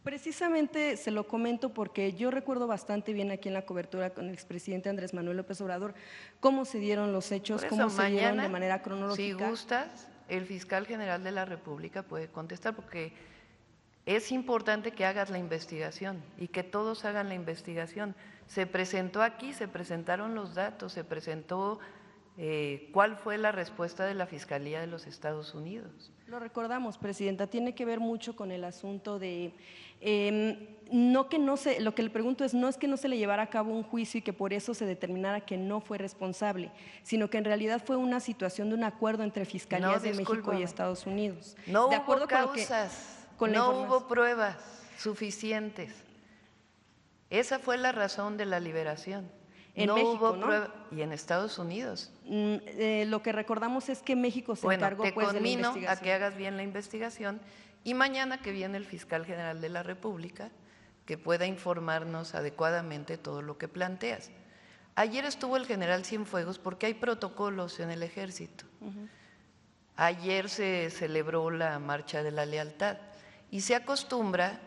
Precisamente se lo comento porque yo recuerdo bastante bien aquí en la cobertura con el expresidente Andrés Manuel López Obrador cómo se dieron los hechos, cómo se dieron de manera cronológica. Si gustas, el fiscal general de la República puede contestar porque es importante que hagas la investigación y que todos hagan la investigación. Se presentó aquí, se presentaron los datos, se presentó cuál fue la respuesta de la Fiscalía de los Estados Unidos. Lo recordamos, Presidenta, tiene que ver mucho con el asunto de… lo que le pregunto es, no es que no se le llevara a cabo un juicio y que por eso se determinara que no fue responsable, sino que en realidad fue una situación de un acuerdo entre Fiscalías de México y Estados Unidos. No hubo causas, no hubo pruebas suficientes. Esa fue la razón de la liberación. en no México, hubo ¿no? prueba, y en Estados Unidos. Lo que recordamos es que México se Bueno, encargó te pues, de la conmino investigación. a que hagas bien la investigación y mañana que viene el fiscal general de la República, que pueda informarnos adecuadamente todo lo que planteas. Ayer estuvo el general Cienfuegos porque hay protocolos en el Ejército. Ayer se celebró la Marcha de la Lealtad y se acostumbra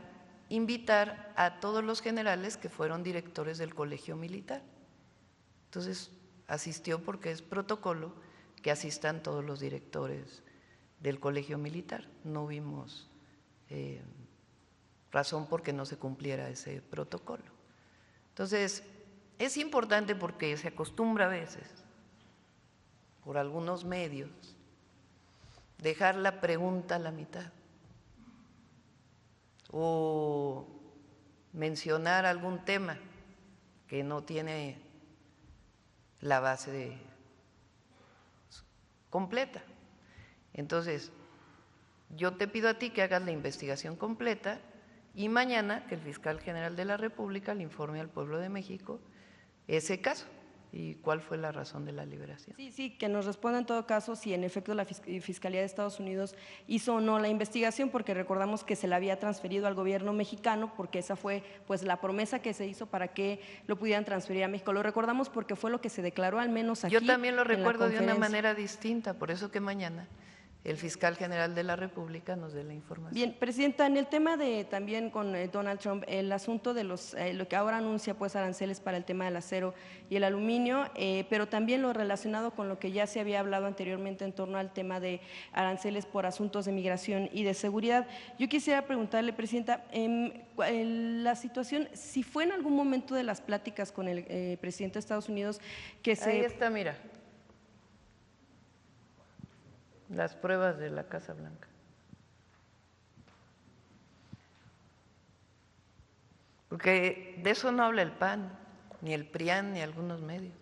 invitar a todos los generales que fueron directores del Colegio Militar. Entonces, asistió porque es protocolo que asistan todos los directores del Colegio Militar. No vimos razón por qué no se cumpliera ese protocolo. Entonces, es importante porque se acostumbra a veces, por algunos medios, dejar la pregunta a la mitad o mencionar algún tema que no tiene la base completa. Entonces, yo te pido a ti que hagas la investigación completa y mañana que el fiscal general de la República le informe al pueblo de México ese caso y cuál fue la razón de la liberación. Sí, que nos responda en todo caso si en efecto la Fiscalía de Estados Unidos hizo o no la investigación, porque recordamos que se la había transferido al gobierno mexicano, porque esa fue pues la promesa que se hizo para que lo pudieran transferir a México. Lo recordamos porque fue lo que se declaró al menos aquí. Yo también lo en la recuerdo de una conferencia. manera distinta, por eso que mañana el fiscal general de la República nos dé la información. Bien, Presidenta, en el tema de también con Donald Trump, el asunto de lo que ahora anuncia pues aranceles para el tema del acero y el aluminio, pero también lo relacionado con lo que ya se había hablado anteriormente en torno al tema de aranceles por asuntos de migración y de seguridad. Yo quisiera preguntarle, Presidenta, la situación, si fue en algún momento de las pláticas con el presidente de Estados Unidos que se… Ahí está, mira. Las pruebas de la Casa Blanca. Porque de eso no habla el PAN, ni el PRIAN, ni algunos medios.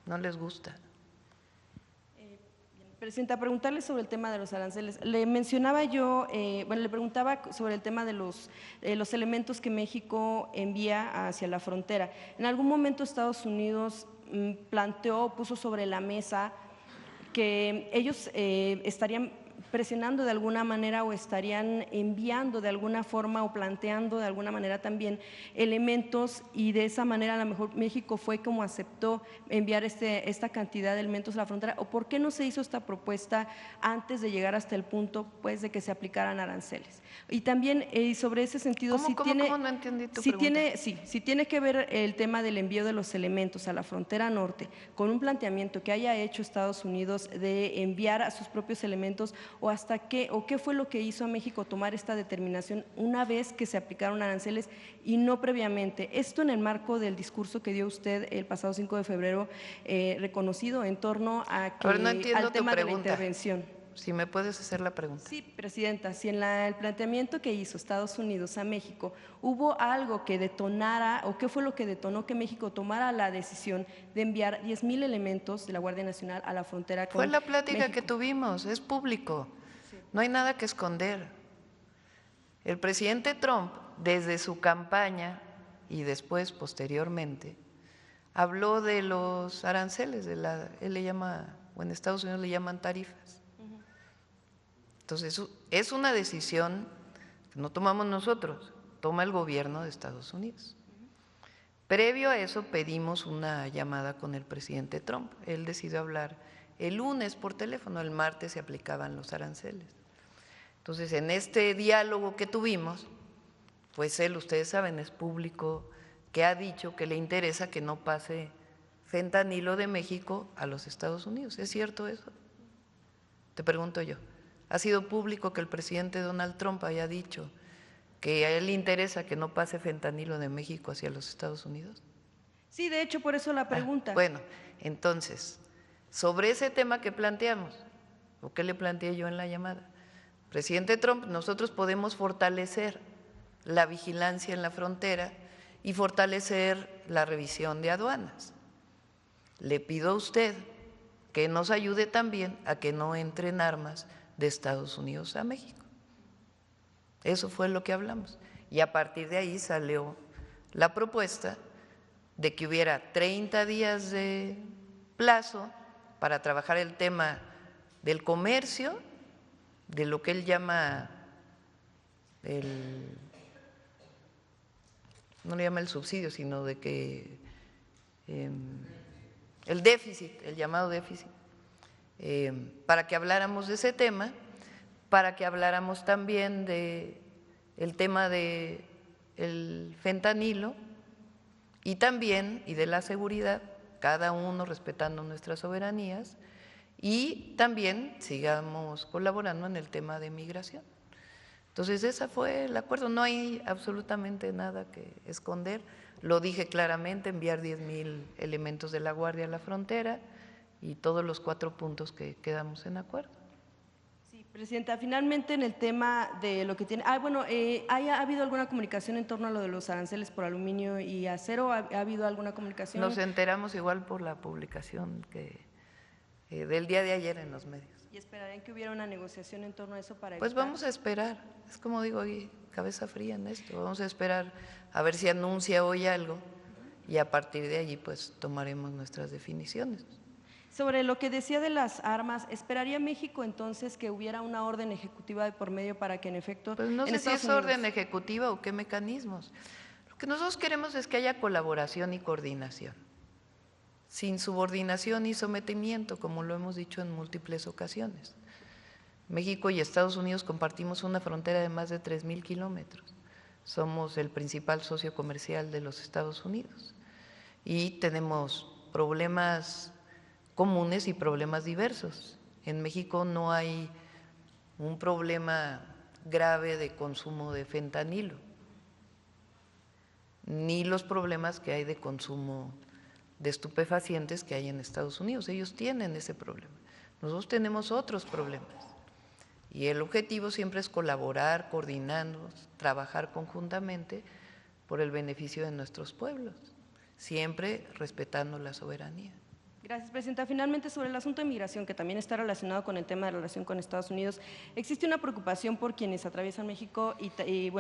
No les gusta. Presidenta, preguntarle sobre el tema de los aranceles. Le mencionaba yo, le preguntaba sobre el tema de los elementos que México envía hacia la frontera. En algún momento Estados Unidos planteó, puso sobre la mesa que ellos estarían presionando de alguna manera o estarían enviando de alguna forma o planteando de alguna manera también elementos, y de esa manera a lo mejor México fue como aceptó enviar esta cantidad de elementos a la frontera. ¿O por qué no se hizo esta propuesta antes de llegar hasta el punto pues de que se aplicaran aranceles? Y también sobre ese sentido, ¿Cómo no entendí tu pregunta? Si tiene que ver el tema del envío de los elementos a la frontera norte con un planteamiento que haya hecho Estados Unidos de enviar a sus propios elementos, o hasta qué o qué fue lo que hizo a México tomar esta determinación una vez que se aplicaron aranceles y no previamente. Esto en el marco del discurso que dio usted el pasado 5 de febrero, reconocido en torno a que, no entiendo al tema tu de la pregunta. intervención. Si me puedes hacer la pregunta. Sí, Presidenta, si en el planteamiento que hizo Estados Unidos a México hubo algo que detonara, o qué fue lo que detonó que México tomara la decisión de enviar 10,000 elementos de la Guardia Nacional a la frontera con Fue la plática México. que tuvimos, es público, no hay nada que esconder. El presidente Trump, desde su campaña y después, posteriormente, habló de los aranceles, él le llama, o en Estados Unidos le llaman tarifas. Entonces, es una decisión que no tomamos nosotros, toma el gobierno de Estados Unidos. Previo a eso pedimos una llamada con el presidente Trump. Él decidió hablar el lunes por teléfono, el martes se aplicaban los aranceles. Entonces, en este diálogo que tuvimos, pues él, ustedes saben, es público, que ha dicho que le interesa que no pase fentanilo de México a los Estados Unidos. ¿Es cierto eso? Te pregunto yo. ¿Ha sido público que el presidente Donald Trump haya dicho que a él le interesa que no pase fentanilo de México hacia los Estados Unidos? Sí, de hecho, por eso la pregunta. Bueno, entonces, sobre ese tema que planteamos, o qué le planteé yo en la llamada, presidente Trump, nosotros podemos fortalecer la vigilancia en la frontera y fortalecer la revisión de aduanas. Le pido a usted que nos ayude también a que no entren armas de Estados Unidos a México. Eso fue lo que hablamos. Y a partir de ahí salió la propuesta de que hubiera 30 días de plazo para trabajar el tema del comercio, de lo que él llama no le llama el subsidio, sino de que el déficit, el llamado déficit, para que habláramos de ese tema, para que habláramos también de el tema de el fentanilo y también y de la seguridad, cada uno respetando nuestras soberanías, y también sigamos colaborando en el tema de migración. Entonces, ese fue el acuerdo, no hay absolutamente nada que esconder, lo dije claramente, enviar 10,000 elementos de la Guardia a la frontera y todos los 4 puntos que quedamos en acuerdo. Sí, Presidenta, finalmente en el tema de lo que tiene… ¿ha habido alguna comunicación en torno a lo de los aranceles por aluminio y acero? ¿Ha habido alguna comunicación? Nos enteramos igual por la publicación del día de ayer en los medios. ¿Y esperarían que hubiera una negociación en torno a eso para Pues evitar? vamos a esperar, es como digo aquí, cabeza fría en esto, vamos a esperar a ver si anuncia hoy algo y a partir de allí pues tomaremos nuestras definiciones. Sobre lo que decía de las armas, ¿esperaría México entonces que hubiera una orden ejecutiva de por medio para que en efecto… Pues no en sé si Estados es Unidos… orden ejecutiva o qué mecanismos. Lo que nosotros queremos es que haya colaboración y coordinación, sin subordinación y sometimiento, como lo hemos dicho en múltiples ocasiones. México y Estados Unidos compartimos una frontera de más de 3,000 kilómetros. Somos el principal socio comercial de los Estados Unidos y tenemos problemas comunes y problemas diversos. En México no hay un problema grave de consumo de fentanilo, ni los problemas que hay de consumo de estupefacientes que hay en Estados Unidos. Ellos tienen ese problema. Nosotros tenemos otros problemas. Y el objetivo siempre es colaborar, coordinarnos, trabajar conjuntamente por el beneficio de nuestros pueblos, siempre respetando la soberanía. Gracias, Presidenta. Finalmente, sobre el asunto de migración, que también está relacionado con el tema de relación con Estados Unidos, existe una preocupación por quienes atraviesan México y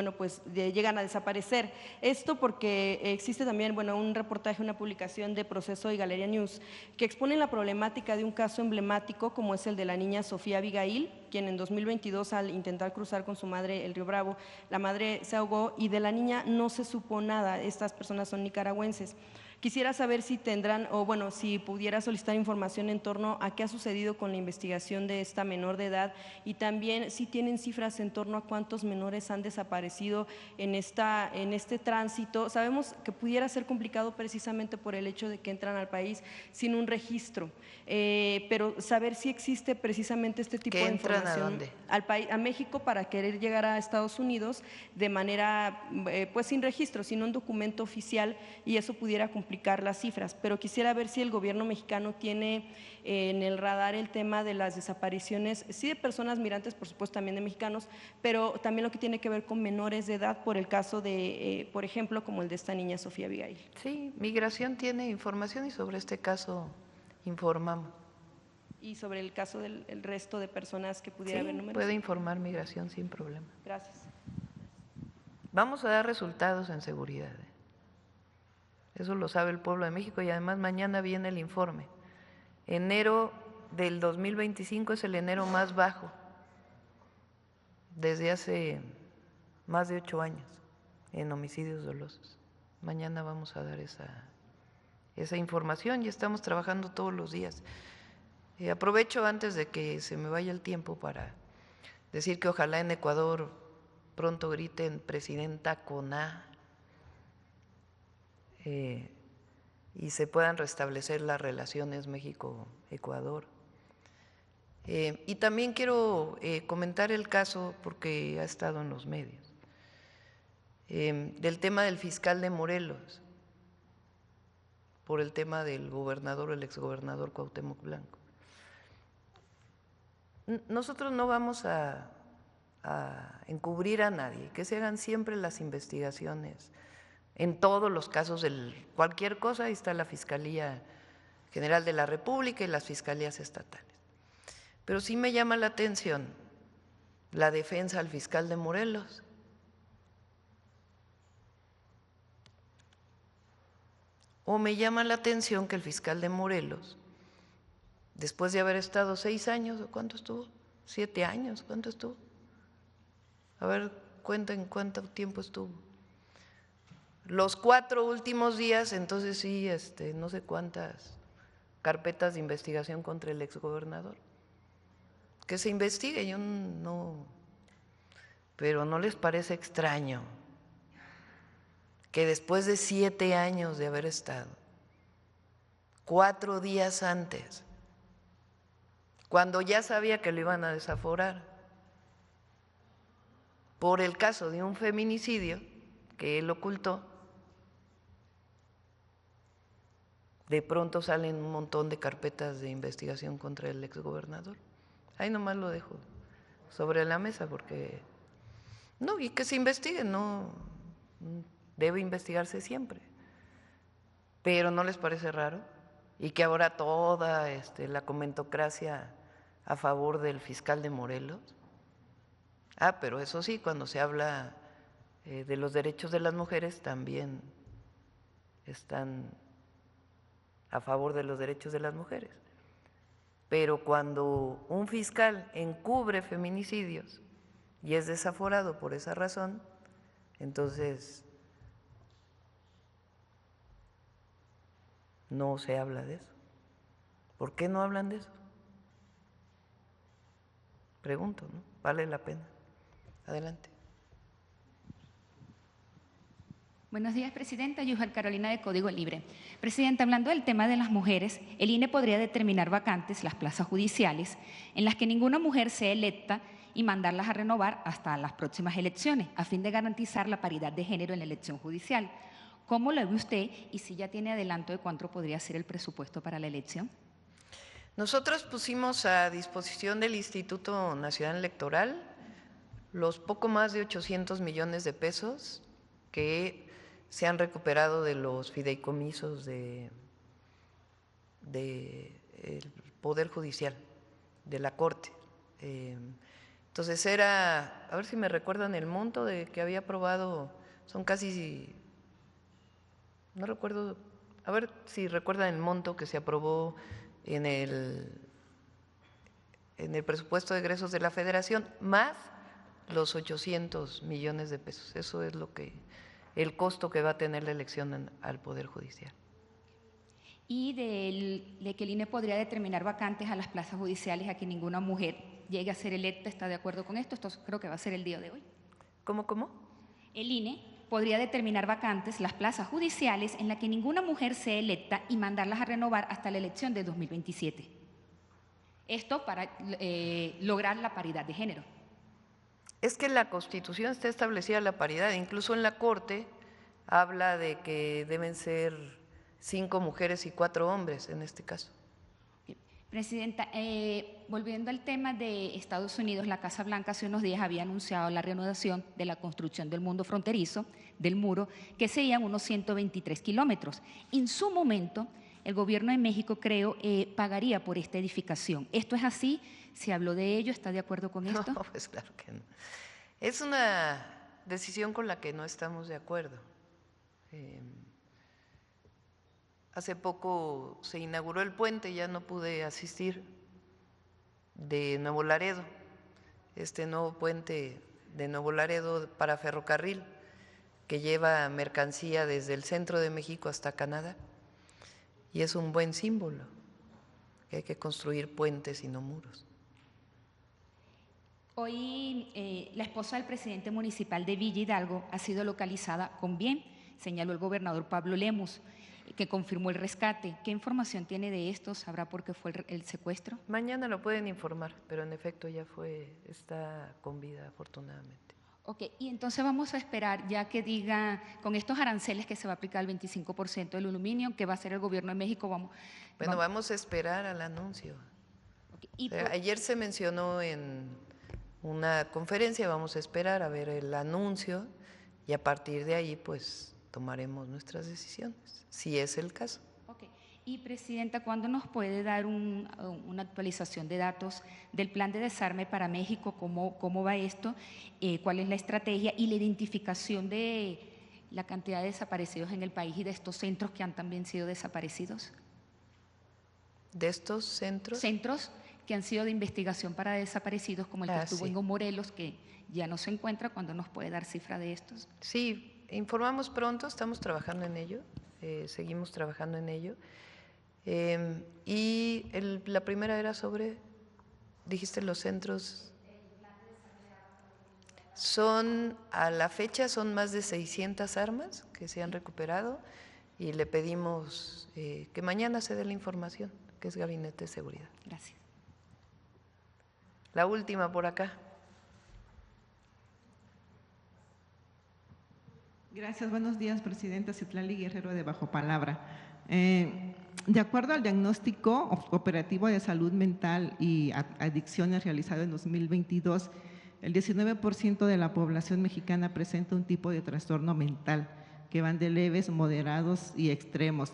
llegan a desaparecer. Esto porque existe también, un reportaje, una publicación de Proceso y Galería News, que expone la problemática de un caso emblemático como es el de la niña Sofía Abigail, quien en 2022 al intentar cruzar con su madre el río Bravo, la madre se ahogó y de la niña no se supo nada. Estas personas son nicaragüenses. Quisiera saber si tendrán, si pudiera solicitar información en torno a qué ha sucedido con la investigación de esta menor de edad y también si tienen cifras en torno a cuántos menores han desaparecido en este tránsito. Sabemos que pudiera ser complicado precisamente por el hecho de que entran al país sin un registro, pero saber si existe precisamente este tipo de información al país, a México, para querer llegar a Estados Unidos de manera sin registro, sin un documento oficial, y eso pudiera complicar las cifras, pero quisiera ver si el gobierno mexicano tiene en el radar el tema de las desapariciones, sí de personas migrantes, por supuesto también de mexicanos, pero también lo que tiene que ver con menores de edad, por el caso de, por ejemplo, como el de esta niña Sofía Abigail. Sí, Migración tiene información y sobre este caso informamos. Y sobre el caso del resto de personas que pudiera haber números. Puede informar Migración sin problema. Gracias. Vamos a dar resultados en seguridad. Eso lo sabe el pueblo de México y además mañana viene el informe. Enero del 2025 es el enero más bajo desde hace más de 8 años en homicidios dolosos. Mañana vamos a dar esa información y estamos trabajando todos los días. Aprovecho antes de que se me vaya el tiempo para decir que ojalá en Ecuador pronto griten presidenta con A, y se puedan restablecer las relaciones México-Ecuador. Y también quiero comentar el caso, porque ha estado en los medios, del tema del fiscal de Morelos, por el tema del gobernador, el exgobernador Cuauhtémoc Blanco. Nosotros no vamos a encubrir a nadie, que se hagan siempre las investigaciones. En todos los casos de cualquier cosa, ahí está la Fiscalía General de la República y las fiscalías estatales. Pero sí me llama la atención la defensa al fiscal de Morelos. O me llama la atención que el fiscal de Morelos, después de haber estado 6 años, ¿o cuánto estuvo? 7 años, ¿cuánto estuvo? A ver, cuenten cuánto tiempo estuvo. Los 4 últimos días, entonces sí, no sé cuántas carpetas de investigación contra el exgobernador. Que se investigue, yo no, pero ¿no les parece extraño que después de 7 años de haber estado, 4 días antes, cuando ya sabía que lo iban a desaforar, por el caso de un feminicidio que él ocultó, de pronto salen un montón de carpetas de investigación contra el exgobernador? Ahí nomás lo dejo sobre la mesa porque… No, y que se investigue, no debe investigarse siempre. Pero ¿no les parece raro? Y que ahora toda la comentocracia a favor del fiscal de Morelos. Ah, pero eso sí, cuando se habla de los derechos de las mujeres también están a favor de los derechos de las mujeres. Pero cuando un fiscal encubre feminicidios y es desaforado por esa razón, entonces no se habla de eso. ¿Por qué no hablan de eso? Pregunto, ¿no? Vale la pena. Adelante. Buenos días, Presidenta. Yujel Carolina, de Código Libre. Presidenta, hablando del tema de las mujeres, el INE podría determinar vacantes las plazas judiciales en las que ninguna mujer sea electa y mandarlas a renovar hasta las próximas elecciones, a fin de garantizar la paridad de género en la elección judicial. ¿Cómo lo ve usted y si ya tiene adelanto de cuánto podría ser el presupuesto para la elección? Nosotros pusimos a disposición del Instituto Nacional Electoral los poco más de 800 millones de pesos que se han recuperado de los fideicomisos del Poder Judicial, de la Corte. Entonces era, a ver si me recuerdan el monto de que había aprobado, son casi, no recuerdo, a ver si recuerdan el monto que se aprobó en el presupuesto de egresos de la Federación, más los 800 millones de pesos. Eso es lo que… el costo que va a tener la elección al Poder Judicial. Y de que el INE podría determinar vacantes a las plazas judiciales a que ninguna mujer llegue a ser electa, ¿está de acuerdo con esto? Esto creo que va a ser el día de hoy. ¿Cómo? El INE podría determinar vacantes las plazas judiciales en las que ninguna mujer sea electa y mandarlas a renovar hasta la elección de 2027. Esto para lograr la paridad de género. Es que en la Constitución está establecida la paridad, incluso en la Corte habla de que deben ser 5 mujeres y 4 hombres en este caso. Presidenta, volviendo al tema de Estados Unidos, la Casa Blanca hace unos días había anunciado la reanudación de la construcción del mundo fronterizo, del muro, que serían unos 123 kilómetros. En su momento, el gobierno de México, creo, pagaría por esta edificación. ¿Esto es así? ¿Se habló de ello? ¿Está de acuerdo con esto? No, pues claro que no. Es una decisión con la que no estamos de acuerdo. Hace poco se inauguró el puente, ya no pude asistir, de Nuevo Laredo, este nuevo puente de Nuevo Laredo para ferrocarril que lleva mercancía desde el centro de México hasta Canadá. Y es un buen símbolo, que hay que construir puentes y no muros. Hoy la esposa del presidente municipal de Villa Hidalgo ha sido localizada con bien, señaló el gobernador Pablo Lemus, que confirmó el rescate. ¿Qué información tiene de esto? ¿Sabrá por qué fue el secuestro? Mañana lo pueden informar, pero en efecto ya está con vida, afortunadamente. Ok, y entonces vamos a esperar ya que diga, con estos aranceles que se va a aplicar el 25% del aluminio, que va a hacer el gobierno de México, vamos a esperar al anuncio. Okay. Ayer se mencionó en una conferencia, vamos a esperar a ver el anuncio y a partir de ahí pues tomaremos nuestras decisiones, si es el caso. Okay. Y Presidenta, ¿cuándo nos puede dar una actualización de datos del plan de desarme para México? ¿Cómo va esto? ¿Cuál es la estrategia y la identificación de la cantidad de desaparecidos en el país y de estos centros que han también sido desaparecidos? ¿De estos centros? Centros que han sido de investigación para desaparecidos, como el que estuvo sí. en Morelos, que ya no se encuentra. ¿Cuándo nos puede dar cifra de estos? Sí, informamos pronto, estamos trabajando en ello, seguimos trabajando en ello. Y la primera era sobre, dijiste, los centros. A la fecha son más de 600 armas que se han recuperado y le pedimos que mañana se dé la información, que es Gabinete de Seguridad. Gracias. La última por acá. Gracias, buenos días, Presidenta. Citlali Guerrero, de Bajo Palabra. De acuerdo al diagnóstico operativo de salud mental y adicciones realizado en 2022, el 19% de la población mexicana presenta un tipo de trastorno mental, que van de leves, moderados y extremos.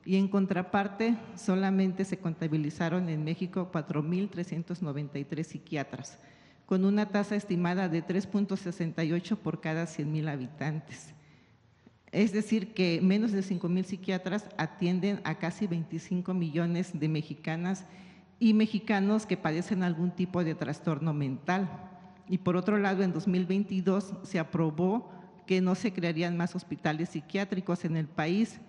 Y en contraparte, solamente se contabilizaron en México 4,393 psiquiatras, con una tasa estimada de 3.68 por cada 100,000 habitantes. Es decir, que menos de 5,000 psiquiatras atienden a casi 25 millones de mexicanas y mexicanos que padecen algún tipo de trastorno mental. Y por otro lado, en 2022 se aprobó que no se crearían más hospitales psiquiátricos en el país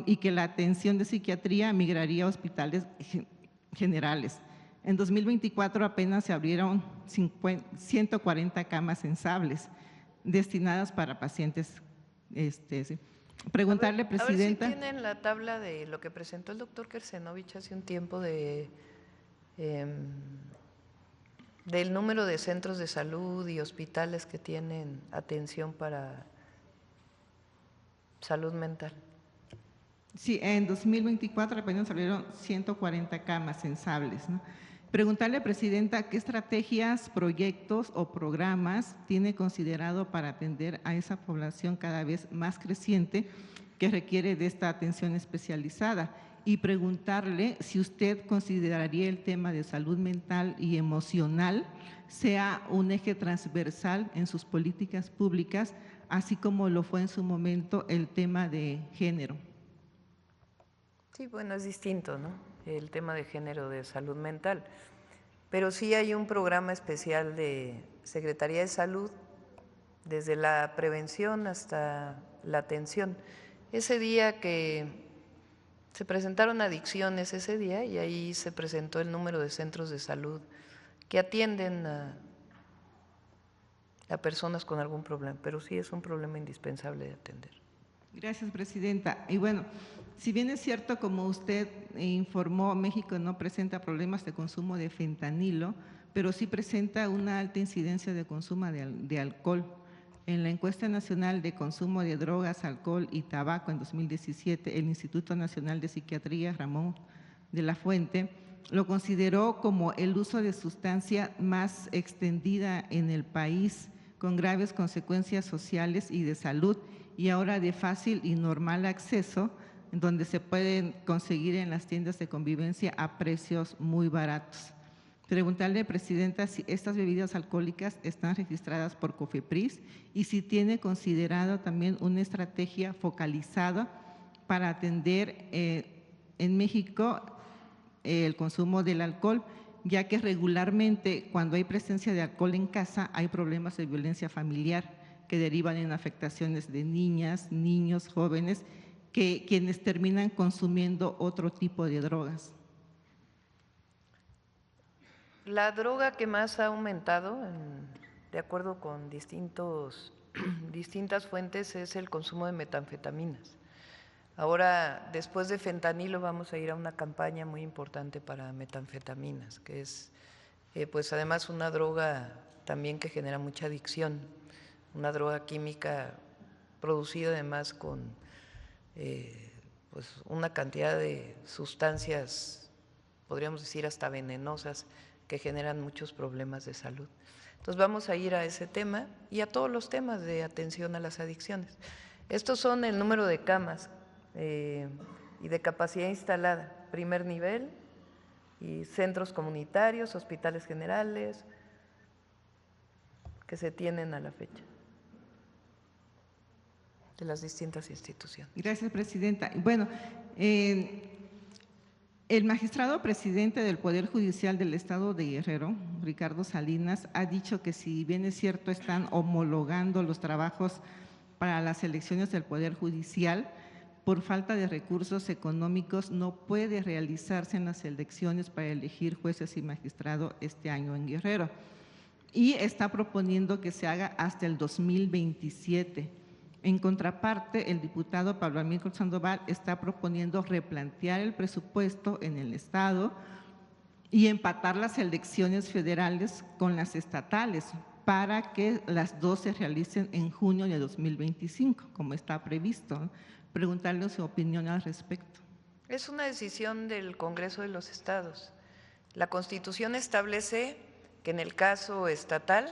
y que la atención de psiquiatría migraría a hospitales generales. En 2024 apenas se abrieron 140 camas sensables destinadas para pacientes. Preguntarle, Presidenta. A ver si tienen la tabla de lo que presentó el doctor Kersenovich hace un tiempo del número de centros de salud y hospitales que tienen atención para salud mental. Sí, en 2024 apenas abrieron 140 camas sensables, ¿no? Preguntarle, Presidenta, ¿qué estrategias, proyectos o programas tiene considerado para atender a esa población cada vez más creciente que requiere de esta atención especializada? Y preguntarle si usted consideraría el tema de salud mental y emocional sea un eje transversal en sus políticas públicas, así como lo fue en su momento el tema de género. Sí, bueno, es distinto, ¿no? El tema de género de salud mental, pero sí hay un programa especial de Secretaría de Salud, desde la prevención hasta la atención. Ese día que se presentaron adicciones ese día y ahí se presentó el número de centros de salud que atienden a personas con algún problema, pero sí es un problema indispensable de atender. Gracias, Presidenta. Y bueno, si bien es cierto, como usted informó, México no presenta problemas de consumo de fentanilo, pero sí presenta una alta incidencia de consumo de alcohol. En la encuesta nacional de consumo de drogas, alcohol y tabaco en 2017, el Instituto Nacional de Psiquiatría, Ramón de la Fuente, lo consideró como el uso de sustancia más extendida en el país, con graves consecuencias sociales y de salud, y ahora de fácil y normal acceso, donde se pueden conseguir en las tiendas de convivencia a precios muy baratos. Preguntarle, Presidenta, si estas bebidas alcohólicas están registradas por COFEPRIS y si tiene considerado también una estrategia focalizada para atender en México el consumo del alcohol, ya que regularmente cuando hay presencia de alcohol en casa hay problemas de violencia familiar que derivan en afectaciones de niñas, niños, jóvenes, quienes terminan consumiendo otro tipo de drogas. La droga que más ha aumentado, de acuerdo con distintas fuentes, es el consumo de metanfetaminas. Ahora, después de fentanilo, vamos a ir a una campaña muy importante para metanfetaminas, que es, pues además, una droga también que genera mucha adicción, una droga química producida además con pues una cantidad de sustancias, podríamos decir hasta venenosas, que generan muchos problemas de salud. Entonces vamos a ir a ese tema y a todos los temas de atención a las adicciones. Estos son el número de camas y de capacidad instalada, primer nivel, y centros comunitarios, hospitales generales, que se tienen a la fecha. de las distintas instituciones. Gracias, presidenta. Bueno, el magistrado presidente del Poder Judicial del Estado de Guerrero, Ricardo Salinas, ha dicho que si bien es cierto están homologando los trabajos para las elecciones del Poder Judicial, por falta de recursos económicos no puede realizarse en las elecciones para elegir jueces y magistrados este año en Guerrero. Y está proponiendo que se haga hasta el 2027. En contraparte, el diputado Pablo Amílcar Sandoval está proponiendo replantear el presupuesto en el Estado y empatar las elecciones federales con las estatales para que las dos se realicen en junio de 2025, como está previsto. Preguntarle su opinión al respecto. Es una decisión del Congreso de los Estados. La Constitución establece que en el caso estatal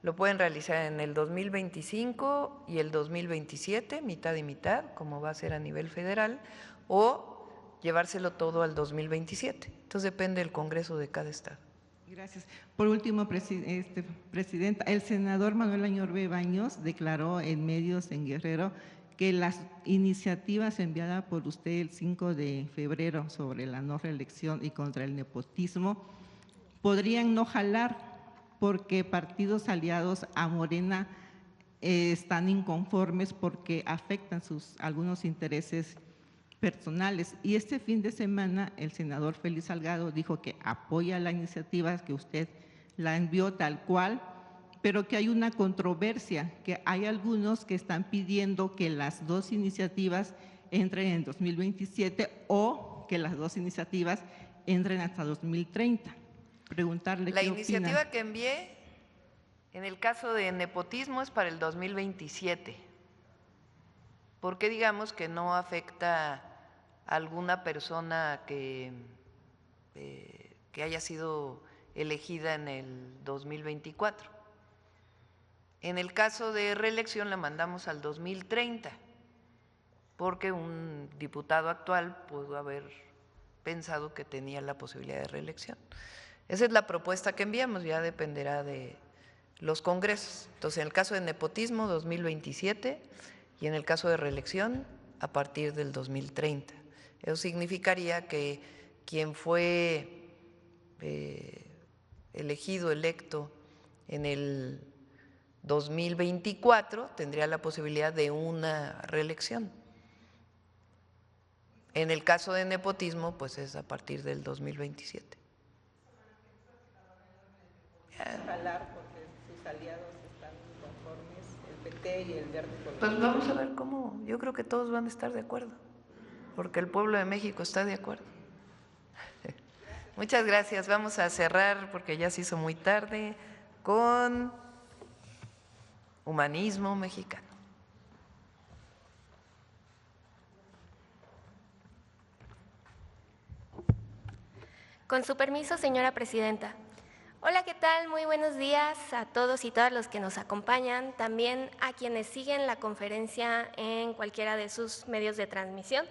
lo pueden realizar en el 2025 y el 2027, mitad y mitad, como va a ser a nivel federal, o llevárselo todo al 2027. Entonces depende del Congreso de cada estado. Gracias. Por último, presidenta, el senador Manuel Añorbe Baños declaró en medios en Guerrero que las iniciativas enviadas por usted el 5 de febrero sobre la no reelección y contra el nepotismo podrían no jalar porque partidos aliados a Morena están inconformes porque afectan algunos intereses personales. Y este fin de semana el senador Félix Salgado dijo que apoya la iniciativa, que usted la envió tal cual, pero que hay una controversia, que hay algunos que están pidiendo que las dos iniciativas entren en 2027 o que las dos iniciativas entren hasta 2030. Preguntarle la qué iniciativa opina. que envié en el caso de nepotismo es para el 2027, porque digamos que no afecta a alguna persona que haya sido elegida en el 2024. En el caso de reelección la mandamos al 2030, porque un diputado actual pudo haber pensado que tenía la posibilidad de reelección. Esa es la propuesta que enviamos, ya dependerá de los congresos. Entonces, en el caso de nepotismo, 2027, y en el caso de reelección, a partir del 2030. Eso significaría que quien fue elegido, electo en el 2024, tendría la posibilidad de una reelección. En el caso de nepotismo, pues es a partir del 2027. Jalar porque sus aliados están inconformes, el PT y el Verde. Pues vamos a ver cómo, yo creo que todos van a estar de acuerdo, porque el pueblo de México está de acuerdo. Muchas gracias, vamos a cerrar porque ya se hizo muy tarde con humanismo mexicano. Con su permiso, señora presidenta. Hola, ¿qué tal? Muy buenos días a todos y todas los que nos acompañan, también a quienes siguen la conferencia en cualquiera de sus medios de transmisión.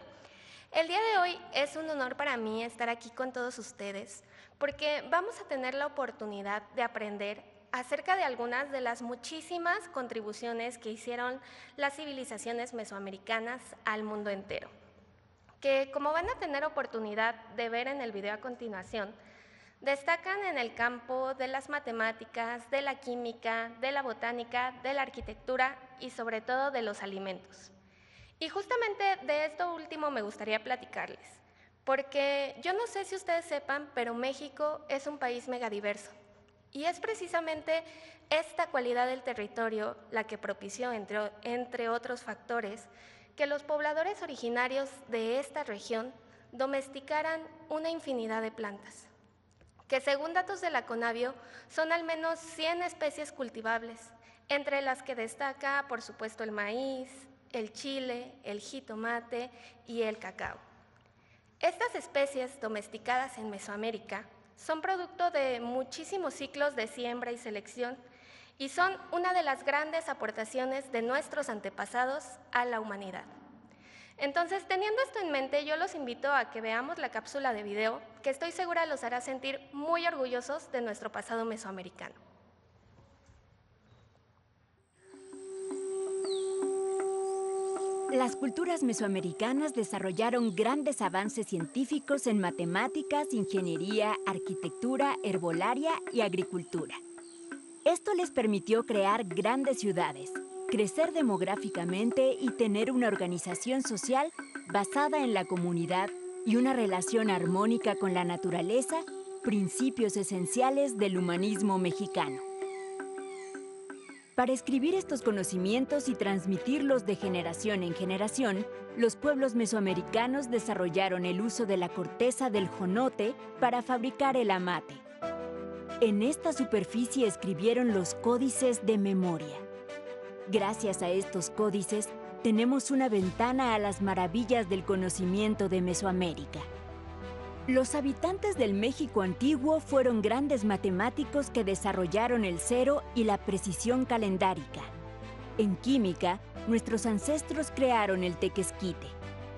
El día de hoy es un honor para mí estar aquí con todos ustedes porque vamos a tener la oportunidad de aprender acerca de algunas de las muchísimas contribuciones que hicieron las civilizaciones mesoamericanas al mundo entero, que como van a tener oportunidad de ver en el video a continuación, destacan en el campo de las matemáticas, de la química, de la botánica, de la arquitectura y sobre todo de los alimentos. Y justamente de esto último me gustaría platicarles, porque yo no sé si ustedes sepan, pero México es un país megadiverso. Y es precisamente esta cualidad del territorio la que propició, entre otros factores, que los pobladores originarios de esta región domesticaran una infinidad de plantas, que según datos de la CONABIO son al menos 100 especies cultivables, entre las que destaca, por supuesto, el maíz, el chile, el jitomate y el cacao. Estas especies domesticadas en Mesoamérica son producto de muchísimos ciclos de siembra y selección y son una de las grandes aportaciones de nuestros antepasados a la humanidad. Entonces, teniendo esto en mente, yo los invito a que veamos la cápsula de video, que estoy segura los hará sentir muy orgullosos de nuestro pasado mesoamericano. Las culturas mesoamericanas desarrollaron grandes avances científicos en matemáticas, ingeniería, arquitectura, herbolaria y agricultura. Esto les permitió crear grandes ciudades, crecer demográficamente y tener una organización social basada en la comunidad y una relación armónica con la naturaleza, principios esenciales del humanismo mexicano. Para escribir estos conocimientos y transmitirlos de generación en generación, los pueblos mesoamericanos desarrollaron el uso de la corteza del jonote para fabricar el amate. En esta superficie escribieron los códices de memoria. Gracias a estos códices, tenemos una ventana a las maravillas del conocimiento de Mesoamérica. Los habitantes del México antiguo fueron grandes matemáticos que desarrollaron el cero y la precisión calendárica. En química, nuestros ancestros crearon el tequesquite,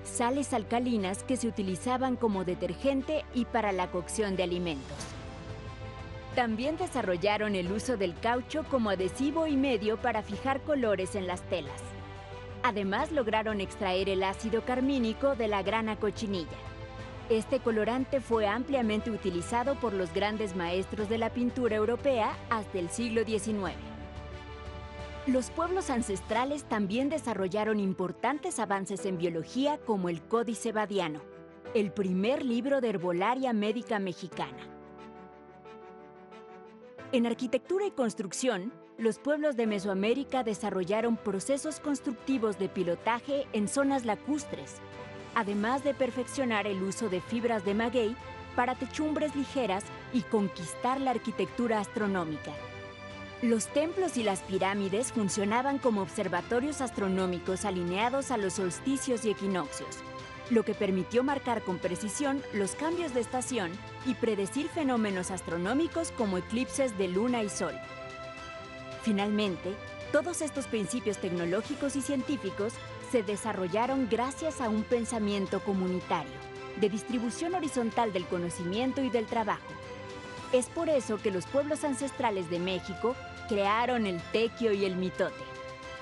sales alcalinas que se utilizaban como detergente y para la cocción de alimentos. También desarrollaron el uso del caucho como adhesivo y medio para fijar colores en las telas. Además, lograron extraer el ácido carmínico de la grana cochinilla. Este colorante fue ampliamente utilizado por los grandes maestros de la pintura europea hasta el siglo XIX. Los pueblos ancestrales también desarrollaron importantes avances en biología como el Códice Badiano, el primer libro de herbolaria médica mexicana. En arquitectura y construcción, los pueblos de Mesoamérica desarrollaron procesos constructivos de pilotaje en zonas lacustres, además de perfeccionar el uso de fibras de maguey para techumbres ligeras y conquistar la arquitectura astronómica. Los templos y las pirámides funcionaban como observatorios astronómicos alineados a los solsticios y equinoccios, lo que permitió marcar con precisión los cambios de estación y predecir fenómenos astronómicos como eclipses de luna y sol. Finalmente, todos estos principios tecnológicos y científicos se desarrollaron gracias a un pensamiento comunitario, de distribución horizontal del conocimiento y del trabajo. Es por eso que los pueblos ancestrales de México crearon el tequio y el mitote,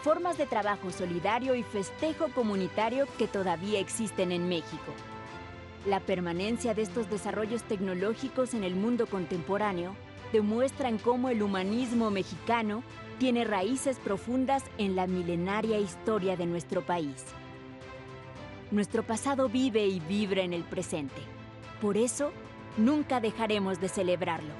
formas de trabajo solidario y festejo comunitario que todavía existen en México. La permanencia de estos desarrollos tecnológicos en el mundo contemporáneo demuestran cómo el humanismo mexicano tiene raíces profundas en la milenaria historia de nuestro país. Nuestro pasado vive y vibra en el presente. Por eso, nunca dejaremos de celebrarlo.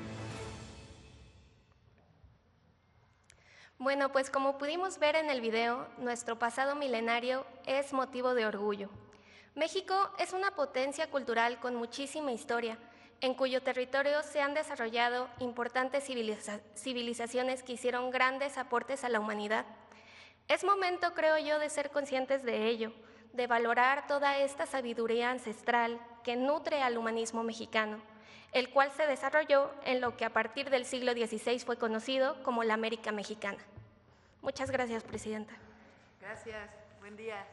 Bueno, pues como pudimos ver en el video, nuestro pasado milenario es motivo de orgullo. México es una potencia cultural con muchísima historia, en cuyo territorio se han desarrollado importantes civilizaciones que hicieron grandes aportes a la humanidad. Es momento, creo yo, de ser conscientes de ello, de valorar toda esta sabiduría ancestral que nutre al humanismo mexicano, el cual se desarrolló en lo que a partir del siglo XVI fue conocido como la América Mexicana. Muchas gracias, Presidenta. Gracias. Buen día.